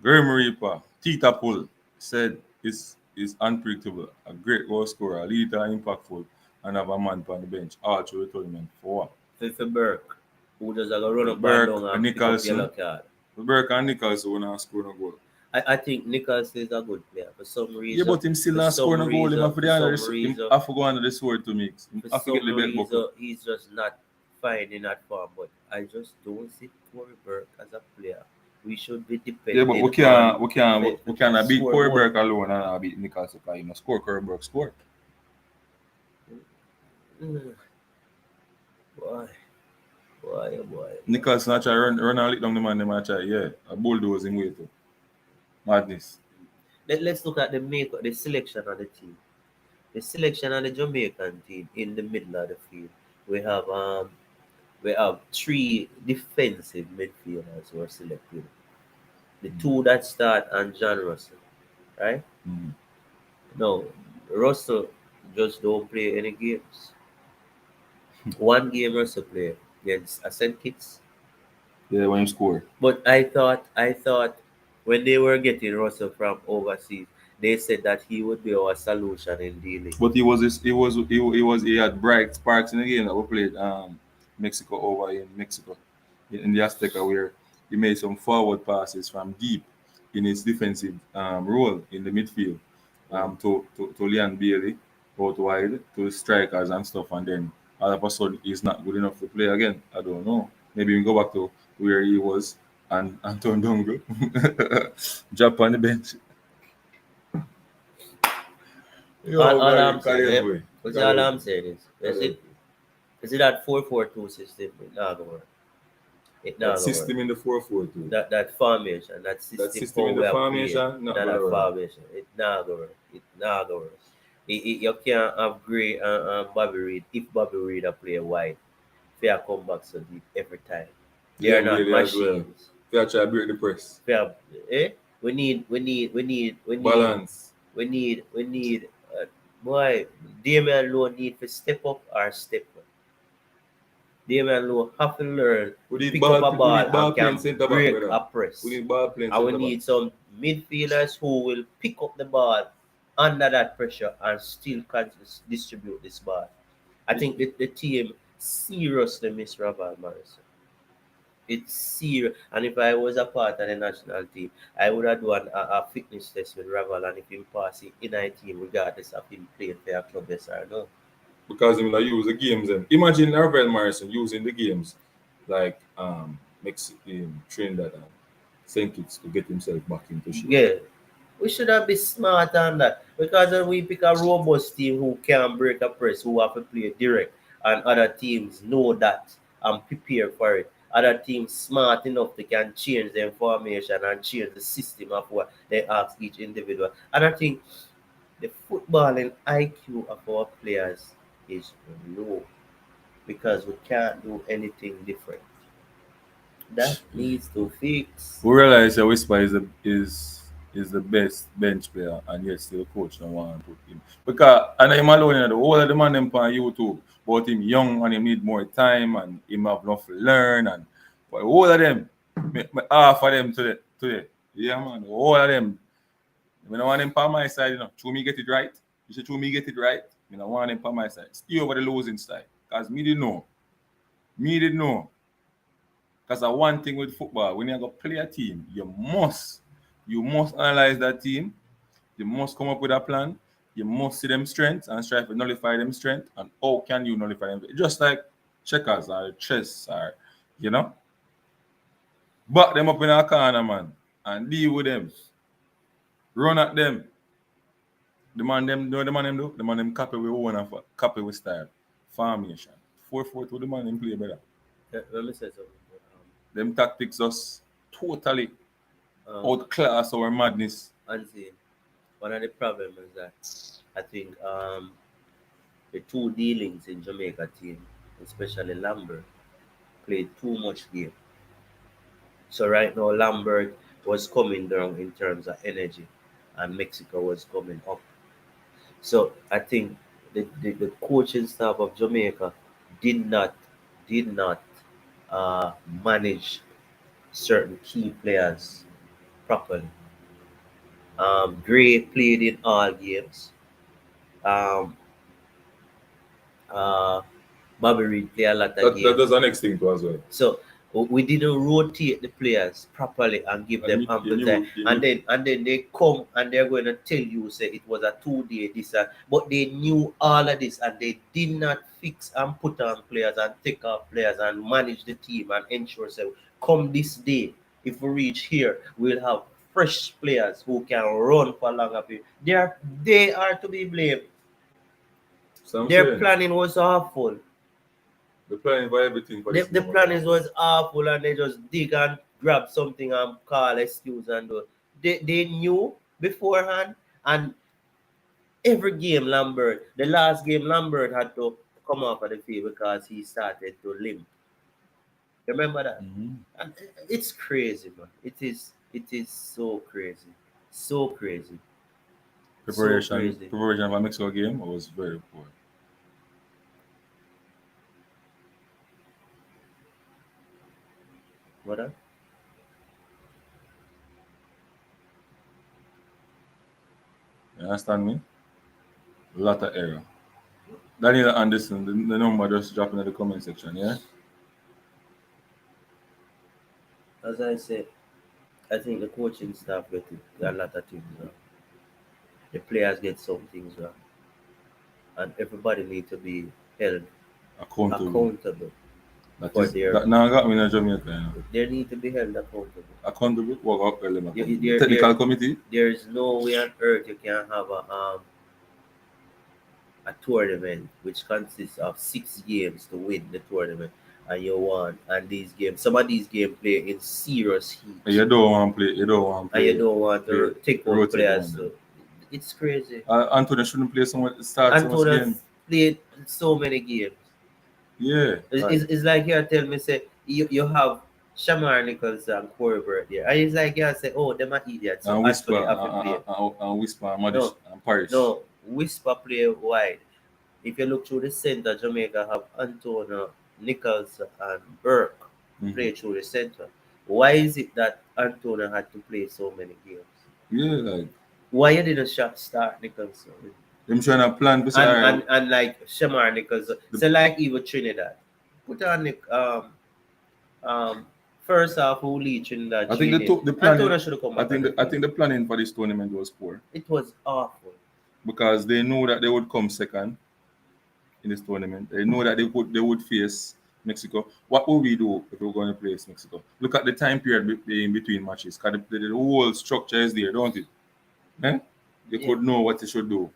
Grim Reaper, Tita Pull said is unpredictable, a great goal scorer, lethal and impactful, and have a man on the bench all through the tournament. 4. Fifi Burke, who just like a run up Burke and down and and pick up Nicholson. yellow card. Burke and Nicholson will not score no goal. I think Nicholson is a good player for some reason. Yeah, but him still not scoring a goal. Him have to go under the sword to mix. Him For have to some get the belt reason, buckle. he's just not finding that form. But I just don't see Corey Burke as a player. We should be dependent. Yeah, but we can't beat score Corey more. Burke alone and not beat Nicholson because he must score. Corey Burke score. Mm. Boy, oh boy. Nicholson not try run and lick down the man. Them a try, yeah, a bulldoze him way too. Madness. Let's look at the selection of the team. The selection of the Jamaican team in the middle of the field. We have 3 defensive midfielders who are selected. The 2 that start and John Russell, right? Mm. No, Russell just don't play any games. One game Russell play against Ascent Kits. Yeah, when him score. But I thought when they were getting Russell from overseas, they said that he would be our solution in dealing. But he had bright sparks in the game that we played Mexico over in Mexico in the Azteca where he made some forward passes from deep in his defensive role in the midfield to Leon Bailey out wide to the strikers and stuff, and then all of a sudden he's not good enough to play again. I don't know. Maybe we go back to where he was and Anton Dongo drop on the bench. All I'm saying is, is it that 4-4-2 system? Not gonna work. It That not gonna work. system in the 4-4-2. That formation, that That system system how in we the have played, formation, not that gonna work. formation, it not gonna work. It not gonna work. You can't have Gray and Bobby Reed if Bobby Reed a play wide. Fair come back so deep every time. They are Liam not Bailey as well. machines. If you try to break the press. Fair, eh? Balance. We need. Boy, Damian Lowe need to step up or step up. Damian Lowe have to learn We to need pick up a we ball need ball and playing can centre back, break brother. a We press. need ball playing And we centre back. need some midfielders who will pick up the ball under that pressure and still can distribute this ball. I think the team seriously miss Raval Morrison. It's serious. And if I was a part of the national team, I would have done a fitness test with Raval, and if he pass it in a team, regardless of him playing for a club, yes or no. Because him not use the games. And imagine Ravel Morrison using the games like Trinidad and St. Kitts to get himself back into shape. Yeah. We should have been smart on that because when we pick a robust team who can break a press, who have to play direct, and other teams know that and prepare for it. Other teams smart enough they can change the information and change the system of what they ask each individual. And I think the footballing IQ of our players is low because we can't do anything different. That needs to fix. We realize that Whisper is the best bench player, and yet still coach don't want to put him. Because and him alone, you know, the whole of the man them on YouTube, but him young and him need more time and him have enough to learn and but the whole of them, half of them today. Yeah man, the whole of them. I don't want him on my side, you know. True me get it right. You say true me get it right. I don't want him on my side. Stay over the losing side. Because me didn't know. Me didn't know. Because one thing with football, when you go play a team, you must analyze that team. You must come up with a plan. You must see them strengths and strive to nullify them strength. And how can you nullify them? Just like checkers or chess or back them up in a corner, man, and deal with them. Run at them. The man them do the man them do. The man them copy with one of copy with style. Formation. 4-4-2 the man them play better. Let me say something. Them tactics just totally Um, outclass our madness. and see, one of the problems is that I think the two dealings in Jamaica team, especially Lambert, played too much game. So right now Lambert was coming down in terms of energy and Mexico was coming up. So I think the coaching staff of Jamaica did not did not manage certain key players properly. Gray played in all games. Um, uh, Bobby Reed played a lot of That games. does the next thing too as well. So we didn't rotate the players properly and give them And ample time. And then they come and they're going to tell you say it was a 2 day this but they knew all of this and they did not fix and put on players and take off players and manage the team and ensure so come this day if we reach here we'll have fresh players who can run for longer period. They are to be blamed. So I'm Their saying planning was awful. the planning for everything for The, this the game was planning awful. was awful and they just dig and grab something and call excuse and do. They knew beforehand and every game the last game Lambert had to come off of the field because he started to limp. Remember that? Mhm. And it's crazy, man. It is so crazy. So crazy. So crazy. Preparation of a Mexico game was very poor. What? You understand me? A lot of error. Daniel Anderson, the number just dropping in the comment section, yeah? As I said, I think the coaching staff get a lot of things wrong. The players get some things wrong. And everybody need to be held Accountable. accountable That for is their that now got me in Jamaica, you know. they need to be held accountable. Accountable? What got them You, accountable? there, there, Technical committee? there is no way on earth you can have a tournament which consists of 6 games to win the tournament, and you want, and these games, some of these games play in serious heat, You don't want to play. You don't want to and you play. don't want to take out rotate players. on them. So it's crazy. Antonio shouldn't play start so much Antonio game. played so many games. Yeah. It's like you tell me, say, you have Shamar Nichols and Corey Bird there. And it's like you say, oh, them are idiots. So And Whisper Anthony have to play. and Whisper and Madish No, and Parish. No, Whisper play wide. If you look through the center, Jamaica have Antonio, Nichols, and Burke play through the center. Why is it that Antonio had to play so many games? Yeah, like Why you didn't start Nichols? them trying to plan for And like Shamar Nichols, so like even Trinidad, put on first half who lead Trinidad. I think the planning. Antonio should have come back. I think the planning for this tournament was poor It was awful because they know that they would come second in this tournament. They know that they would face Mexico. What would we do if we were going to face Mexico? Look at the time period in between matches. Because the whole structure is there, don't it? Eh? You could know what you should do.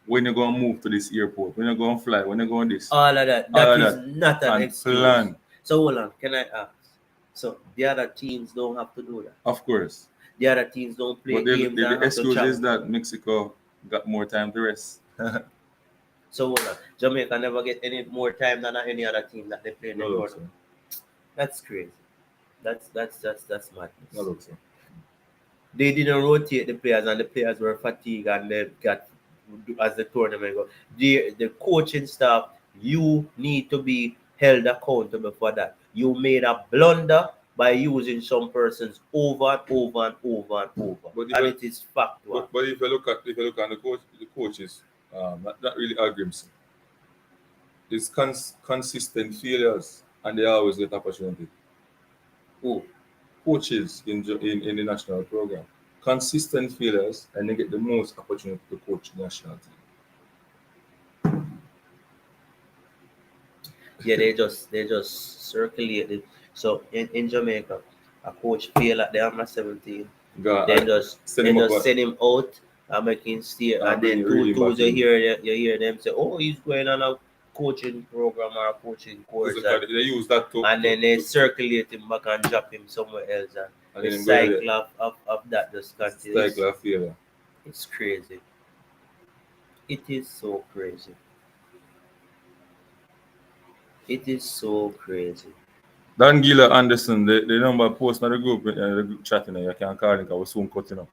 When you're going to move to this airport, when you're going to fly, when you're going this. All of that. That is not an excuse. Plan. So hold on, can I ask? So the other teams don't have to do that. Of course. The other teams don't play games. The excuse is that Mexico got more time to rest. So hold on, Jamaica never get any more time than any other team that they play in the tournament. That's crazy. That's madness. They didn't rotate the players, and the players were fatigued, and they got, as the tournament go. The coaching staff, you need to be held accountable for that. You made a blunder by using some persons over and over and over and over, and it is factual. But if you look at the coaches, that really aggravates. It's consistent failures, and they always get opportunity. Coaches in the national program, consistent failures, and they get the most opportunity to coach the national team. Yeah, they just circulate it. So in Jamaica, a coach fail at the under 17, then just send him out and make him stay, and then you hear them say, oh, he's going on a coaching program or a coaching course, they use that too, and then they circulate him back and drop him somewhere else, and the cycle of that just continues. Cycle of failure. It's crazy. It is so crazy. It is so crazy. Dan Gila Anderson, the number post in the group chatting, you can call him because we're soon cutting up.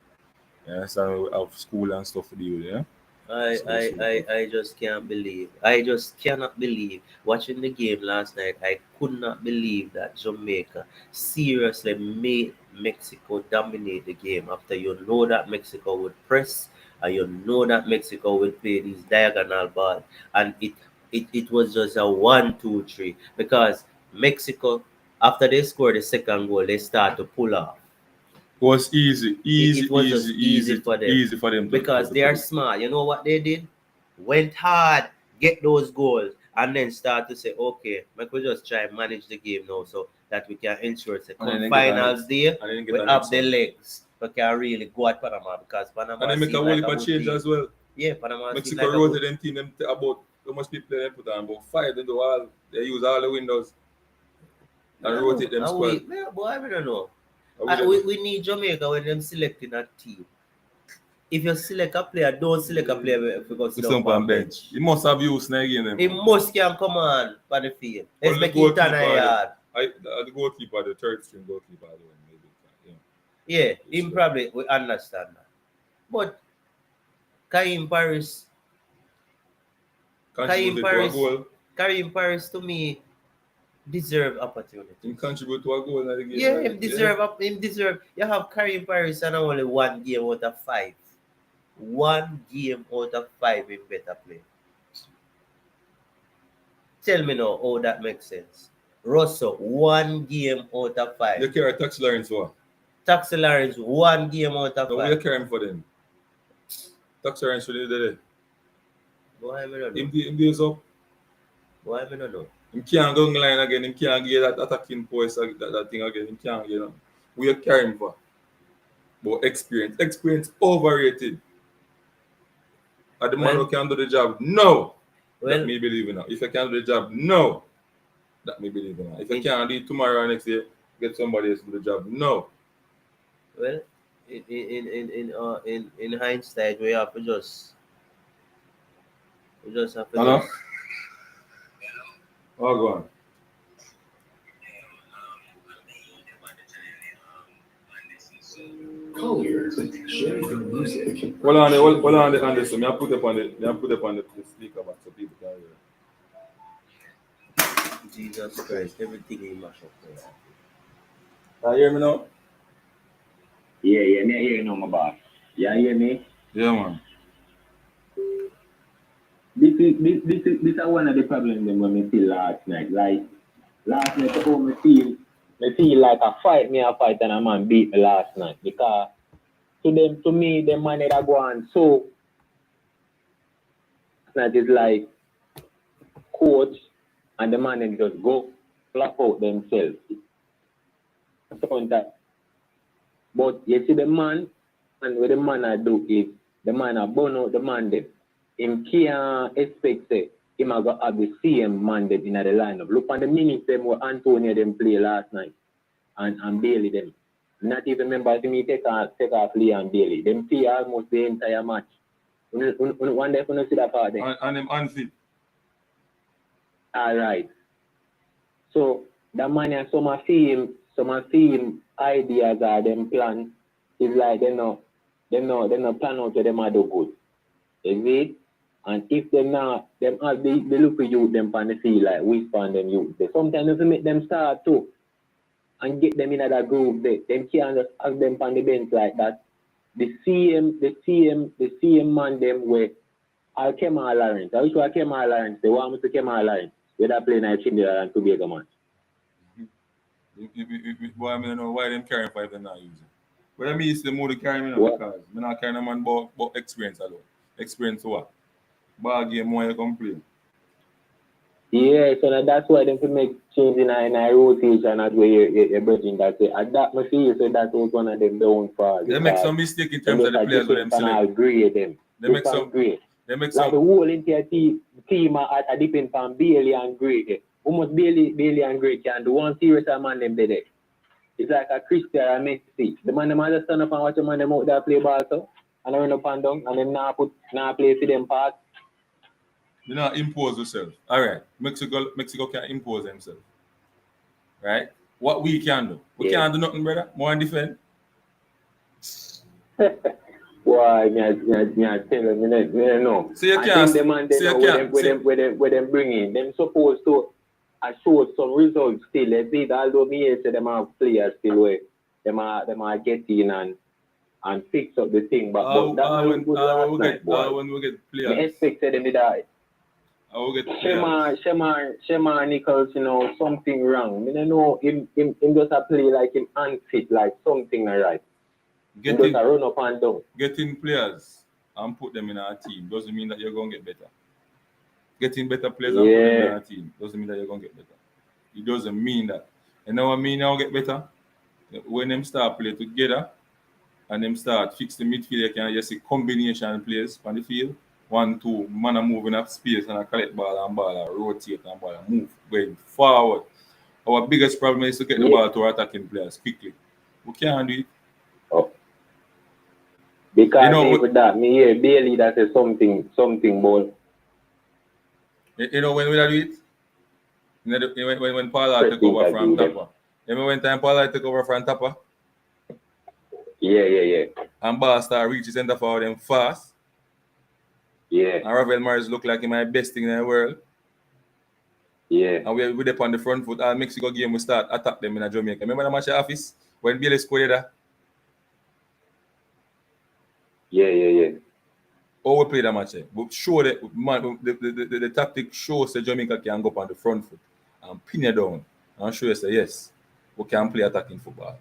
Yeah, so we have school and stuff to deal with, yeah. I just can't believe. I just cannot believe. Watching the game last night, I could not believe that Jamaica seriously made Mexico dominate the game after you know that Mexico would press, and you know that Mexico would play these diagonal balls, and it was just a 1-2-3 because Mexico, after they scored the second goal, they start to pull off. It was easy for them because they are smart. You know what they did? Went hard, get those goals, and then start to say, okay, we just try and manage the game now so that we can ensure the finals day we have the legs. We can really go at Panama because Panama and they make a whole heap of change as well. Yeah, Panama. Mexico rotated them team them about how much people they put on about 5. They do all, they use all the windows and rotate them squad. I don't know. We need Jamaica when them selecting a team. If you select a player, don't select a player because he's on bench. He must have used again. He must can come on the field. Let's make it turn a yard. The goalkeeper, the third string goalkeeper, maybe. Yeah, him probably we understand that. But Karim Paris to me deserve opportunity. Him contribute to a goal in the game. Yeah, him deserve. You have Karim Paris and only 1 game out of 5. 1 game out of 5 in better play. Tell me now how that makes sense. Russell, 1 game out of 5. You carry Tax Lawrence for? Tax Lawrence, 1 game out of 5. No, you carry him for them. Tax Lawrence should do that. Why me not know? Him days up. Why me not know? Him can't go in line again. Him can't get that attacking poise, that thing again. Him can't get them. We carry him for. But experience overrated. Are the man who can do the job? No. Let me believe in that. If I can do the job, no. That me believe in. If you can't do it tomorrow or next year, get somebody else to do the job. No. Well, in hindsight, we have to just Hello? Oh, go on. Collier, sharing the music. Hold on this. Me I put up on the speaker back so people can hear. Jesus Christ, everything he mash up there. Can you hear me now? Yeah, me hear you now, my boss. You hear me? Yeah, man. This is one of the problems them when me feel last night. Like last night, me feel like a fight, and a man beat me last night because to me, the man that go on so that is like coach and the man then just go flap out themselves. But you see the man, and what the man I do is the man I burn out the man them. Him can't expect say him a go have the same man them in the lineup. Look on the minutes them where Antonio them play last night and Bailey them. Not even remember if me take off Lee and Bailey. Them play almost the entire match. One day you see that part there. And him unfit. Alright. So the man and some of him ideas or them plan is like they no plan out to them are do good. Is it? And if them not, them all they look for you them pan the field like whisper on them youth. Sometimes if you make them start too and get them in that group them can't just ask them on the bench like that. The same man them where I Kemal Lawrence. I wish I Kemal Lawrence. They want me to Kemal Lawrence. Whether playing at Trinidad and Tobago match. Boy, I don't know why them carrying five and not using. But I mean, it's the more they carry me now because I'm not carrying a man about experience alone. Experience what? Ball game more you can play. Yeah, so that's why them to make change in a rotation as where you're bridging that way. And that must feel so that was one of them downfalls. They make some mistake in terms of the players with them select. Grade them. They make some grade. They make like some the whole entire team at depend from Bailey and Gray. Almost Bailey and Gray can do one serious man them there. It's like a Christian and Messi. The man them just stand up and watch the man them out there play ball so and run up and down and then now play for them part. You not impose yourself. Alright. Mexico can impose themselves. Right? What we can do. We can't do nothing, brother. More than defend. Why, me tell you, no. So you can't. Where them bring in, them supposed to show some results still. Let's see, although me say them are players still where them are getting and fix up the thing. But that when we get players. I expect them to die. I will get players. Shema Nichols, something wrong. I don't know him just a play like him unfit, like something alright. Just a run up and down. Getting players and put them in our team doesn't mean that you're going to get better. Getting better players and put them in our team doesn't mean that you're going to get better. It doesn't mean that. And now I mean now get better. When them start play together and them start fix the midfield, you can just see combination players on the field. 1, 2, man are moving up space and I collect ball and rotate and ball and move going forward. Our biggest problem is to get the ball to our attacking players quickly. We can't do it. Oh. Because with that, me hear Bailey that says something ball. When we do it? When Paula took over from Tapa. Remember when time Paula took over from Tapa? Yeah. And ball start reach the center forward them fast. Yeah. And Ravel Morris look like him my best thing in the world. Yeah. And we up on the front foot. All Mexico game we start attack them in Jamaica. Remember the match at office when Bailey scored that? Yeah. Oh, we play that match. But show that the tactic shows that Jamaica can go up on the front foot and pin you down and show you say yes, we can play attacking football.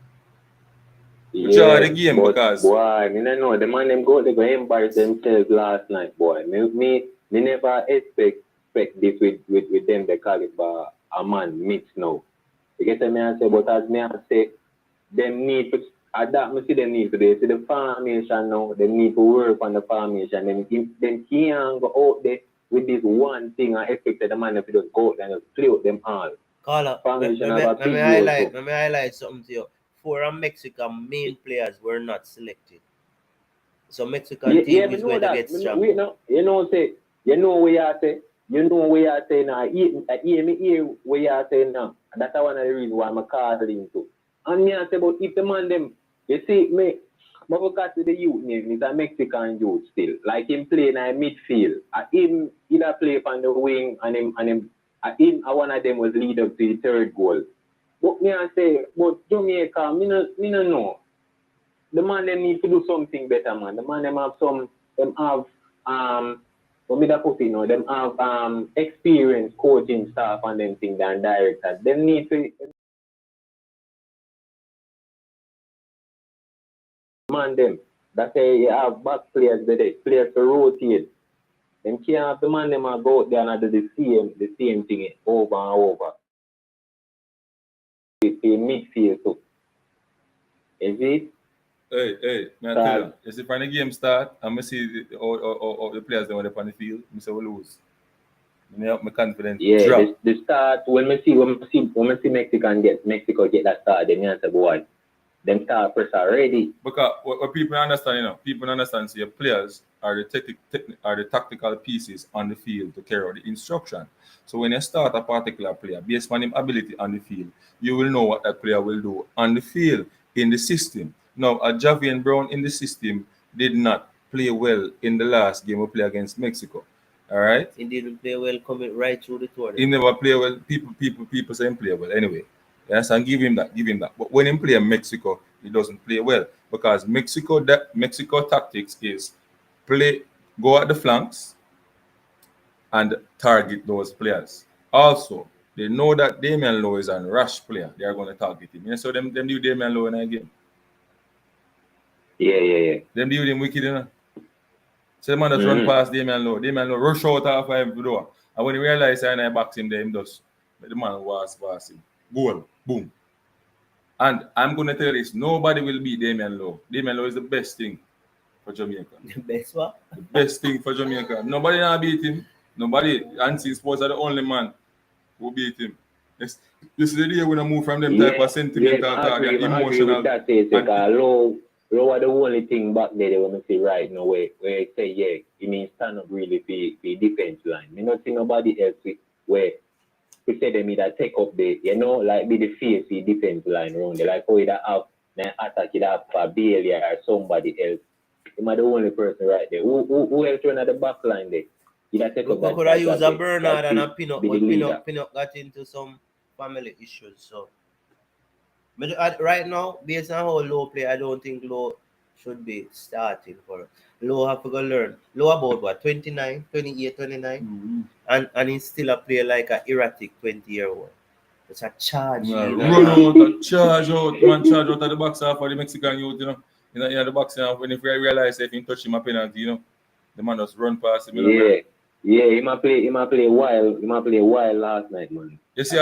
We draw the game because boy, me no know the man them go embarrass themselves last night, boy. Me never expect this with them they call it a man mix now. You get me I say, but as me I say, them need to adapt. Me see them need to do. See the formation now. They need to work on the formation. Them can't go out there with this one thing and expect the man if you just go out and just play out them all. Caller, Formation have a let me big highlight, role. let me highlight something to you. 4 of Mexican main players were not selected. So Mexican Yeah, team me is know going to that. get Me know, strong. we know, you know, say, you know where you say, you know where you say now. Me hear where you say now. That's one of the reasons why I'm calling to. And me I say, but if the man them, you see, me, because the youth name is a Mexican youth still. Like him playing in midfield. Him either play on the wing and him, one of them was lead up to the third goal. But me I say, but Jamaica, me no know. The man them need to do something better, man. The man them have what me that put in, them have experienced coaching staff and them things than directors. Them need to man them. That's why you have back players there, players to rotate. Them can't have the man them go out there and do the same thing over and over. It's a midfield too. Is it? Hey, man, I tell you, you see, when the game start, and I see the players that were on the field, I say we lose. My confidence drop. The start when we see Mexico get that start, then you say, boy, them start press already. Because what people understand, people understand, so your players are the tactical pieces on the field to carry out the instruction. So when you start a particular player, based on his ability on the field, you will know what that player will do on the field in the system. Now, Javian Brown in the system did not play well in the last game we played against Mexico. All right. He didn't play well coming right through the tournament. He never play well. People say he play well. Anyway, yes, and give him that. But when he play Mexico, he doesn't play well because Mexico tactics is go at the flanks and target those players. Also, they know that Damian Lowe is a rash player. They are going to target him. So them do Damian Lowe in a game. Yeah. Them do him wicked, So the man just run past Damian Lowe. Damian Lowe rush out half of him door. And when he realized I box him there, him just the man was him. Goal. Boom. And I'm gonna tell you this, nobody will beat Damian Lowe. Damian Lowe is the best thing for Jamaica. The best what? The best thing for Jamaica. Nobody now beat him. Nobody. Ansi Sports are the only man who beat him. Yes. This is the day when I move from them type of sentimental talk and emotional. I agree with that, Low are the only thing back there they want to say right now where I say, yeah, you mean stand up really for defense line. Me not see nobody else where we say them either take up the, like be the face the defense line around there. Like either have an attack it up for Bailey or somebody else. Am I the only person right there? Who else run at the back line there? Either take up that. Could I use a Bernard and a Pinot, but Pinot got into some family issues, so. But right now, based on how Low play, I don't think Low should be starting for us. Low have to go learn. Low about what, 29, 28, 29? And he's still a player like an erratic 20-year-old. It's a charge. Run out, charge out of the box for the Mexican youth, in the box when if we realize if he touch him a penalty, the man just run past him. Yeah, he might play wild. He might play wild last night, man. You see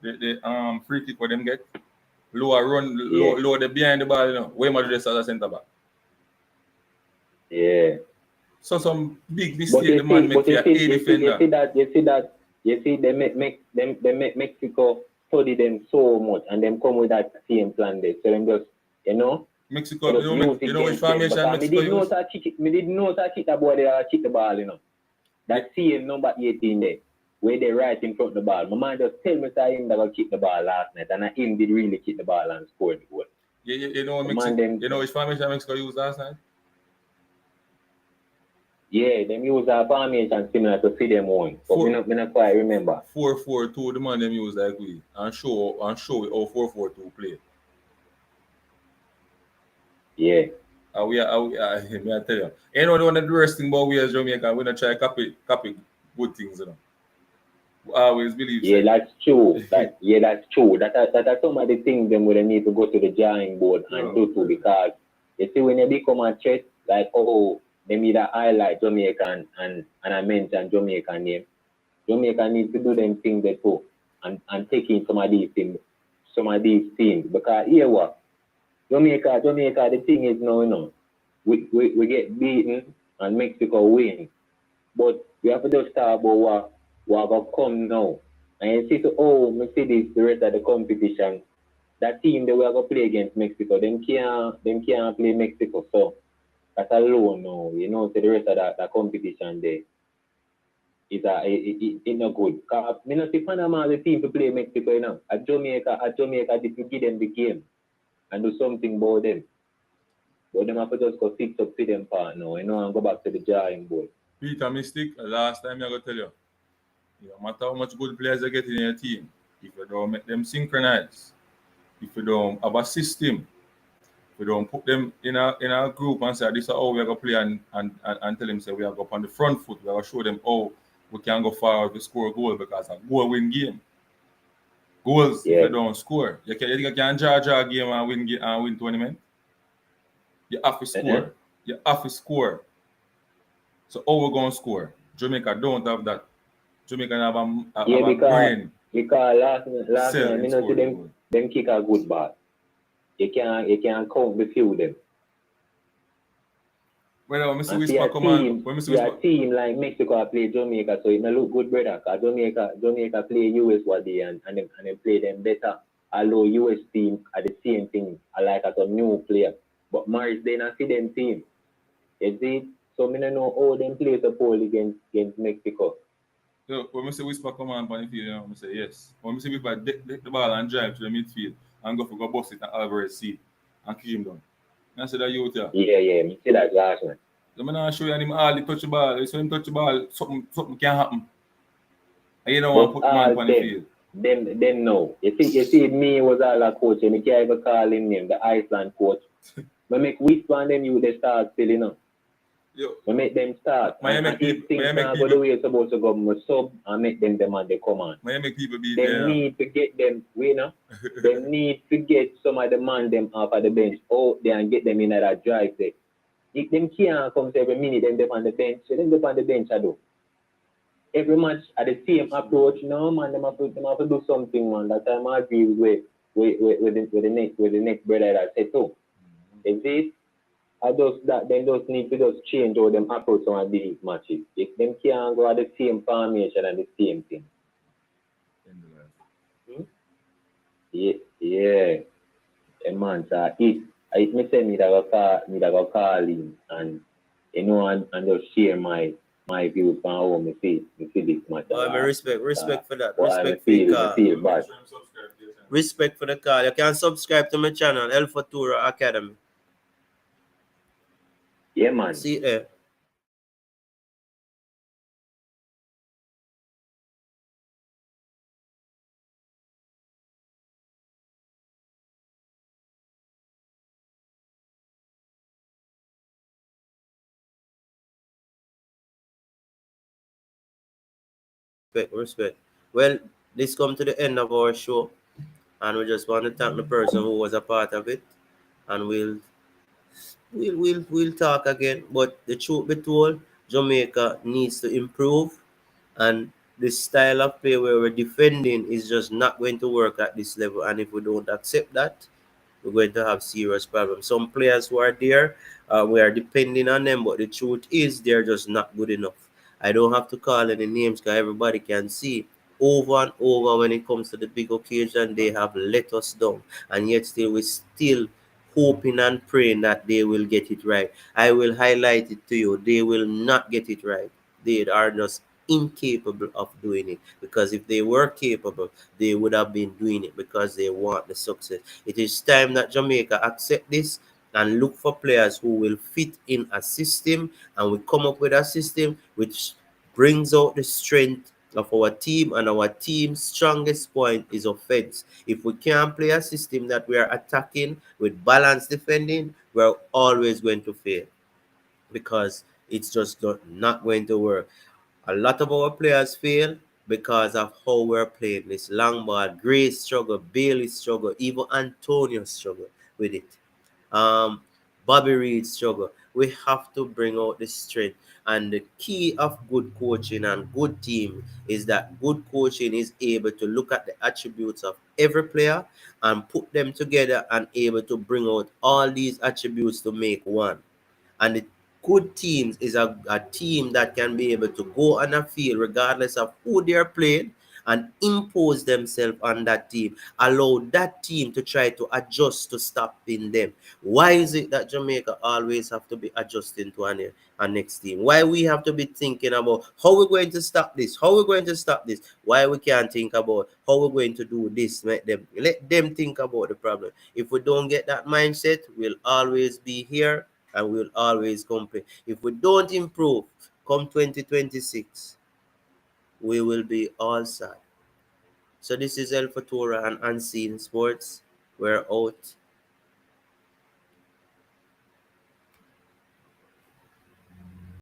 the free kick for them get lower the behind the ball, way much just as a centre back. Yeah. So some big mistake the man make for a defender. You see they make Mexico study them so much and them come with that same plan there. So them just Mexico, which formation Mexico use? Me didn't know that cheat the boy they cheat the ball, That same number 18 there, where they right in front of the ball. My man just tell me that him that will kick the ball last night, and him did really kick the ball and score the goal. You know which formation Mexico used last night? Yeah, them use a formation similar to see them one, but me not quite remember. 4-4-2, the man them use like we, and show how 4-4-2 play. Yeah. Me I tell you. One of the worst thing about we as Jamaica, we not try copy good things, We always believe. Yeah, that's true. That's true. That are some of the things them where they need to go to the drawing board and do too, because you see when you become a threat, like they need to highlight Jamaican and I mention Jamaican name. Jamaica needs to do them things they too and take in some of these things because here what Jamaica, the thing is now, we get beaten and Mexico win. But we have to just talk about what will come now. And you see, so, we see this, the rest of the competition. That team that we are going to play against Mexico, them can't play Mexico. So that's alone now. You know, so the rest of that competition there is not good. Cause me not see Panama the team to play Mexico, you know. At Jamaica, did you give them the game and do something about them. But them have to just go fix up to them part now, you know, and go back to the drawing board. Peter Mystic, last time I go tell you, no matter how much good players you get in your team, if you don't make them synchronize, if you don't have a system, if you don't put them in a group and say this is how we're gonna play and tell them say we are go on the front foot, we are gonna show them how we can go forward to score a goal because a goal win game. Goals if Yeah. you don't score. You can draw a game and win tournament. You have to score. Uh-huh. You have to score. So how we gonna score? Jamaica don't have that. Jamaica have Yeah, a brain because last cell night, in me not see scoring goal. them kick a good ball. You can't count the few them. When Mr. And Whisper come on, when Mr. see a Whisper, team like Mexico play Jamaica, so it may look good, brother. Cause Jamaica play US what day and them play them better. Although US team are the same thing, I like as a new player. But Morris they not see them team. You see? So me don't know how them play support against Mexico. so when Mr. Whisper come on the field, I say yes. When Mr. Whisper take the ball and drive to the midfield and go bust it and Alvarez see and kick him down. And I said that you out here. Yeah, me see that last one. So I'm not show you him all the touch the ball. So him touch the ball, something can happen. And you don't want to But put the man all on the field. them know. You see me was all a coach and me can't even call him name, the Iceland coach. But make whisper on them you they start still, you know. Yo, We make them start. may I And make if people, things not go the way it's supposed to go, we sub and make them demand they come on. may I make people be They there. need to get them, you know, they need to get some of the man them off of the bench out there and get them in that drive there. If them can't come every minute, them on the bench, so them on the bench I do. Every match at the same approach, no man, them have to do something, man. That time I agree with the next brother that said too. Is it? I just that them just need to just change how them approach on these matches. If them can't go at the same formation and the same thing. Yeah. A man, so it me say me that go call him and you know and just share my views on how me see this match. I respect for that. But I Respect for the call. feel bad. Respect for the call. You can subscribe to my channel, El Futuro Academy. Yeah, man. See, respect. Well, this come to the end of our show, and we just want to thank the person who was a part of it, and we'll talk again. But the truth be told, Jamaica needs to improve, and the style of play where we're defending is just not going to work at this level. And if we don't accept that, we're going to have serious problems. Some players who are there, we are depending on them, but the truth is they're just not good enough. I don't have to call any names because everybody can see over and over when it comes to the big occasion, they have let us down. And yet still we're still hoping and praying that they will get it right. I will highlight it to you. They will not get it right. They are just incapable of doing it, because if they were capable, they would have been doing it because they want the success. It is time that Jamaica accept this and look for players who will fit in a system, and we come up with a system which brings out the strength of our team, and our team's strongest point is offense. If we can't play a system that we are attacking with balanced defending, we're always going to fail, because it's just not going to work. A lot of our players fail because of how we're playing this long ball. Gray struggle, Bailey struggle, even Antonio struggle with it. Bobby Reed struggle. We have to bring out the strength. And the key of good coaching and good team is that good coaching is able to look at the attributes of every player and put them together and able to bring out all these attributes to make one. And good teams is a team that can be able to go on a field regardless of who they're playing and impose themselves on that team, allow that team to try to adjust to stopping them. Why is it that Jamaica always have to be adjusting to a next team? Why we have to be thinking about how we're going to stop this, how we're going to stop this? Why we can't think about how we're going to do this? Let them think about the problem. If we don't get that mindset, we'll always be here and we'll always complain. If we don't improve come 2026, we will be all sad. So this is El Fatura and Unseen Sports. We're out.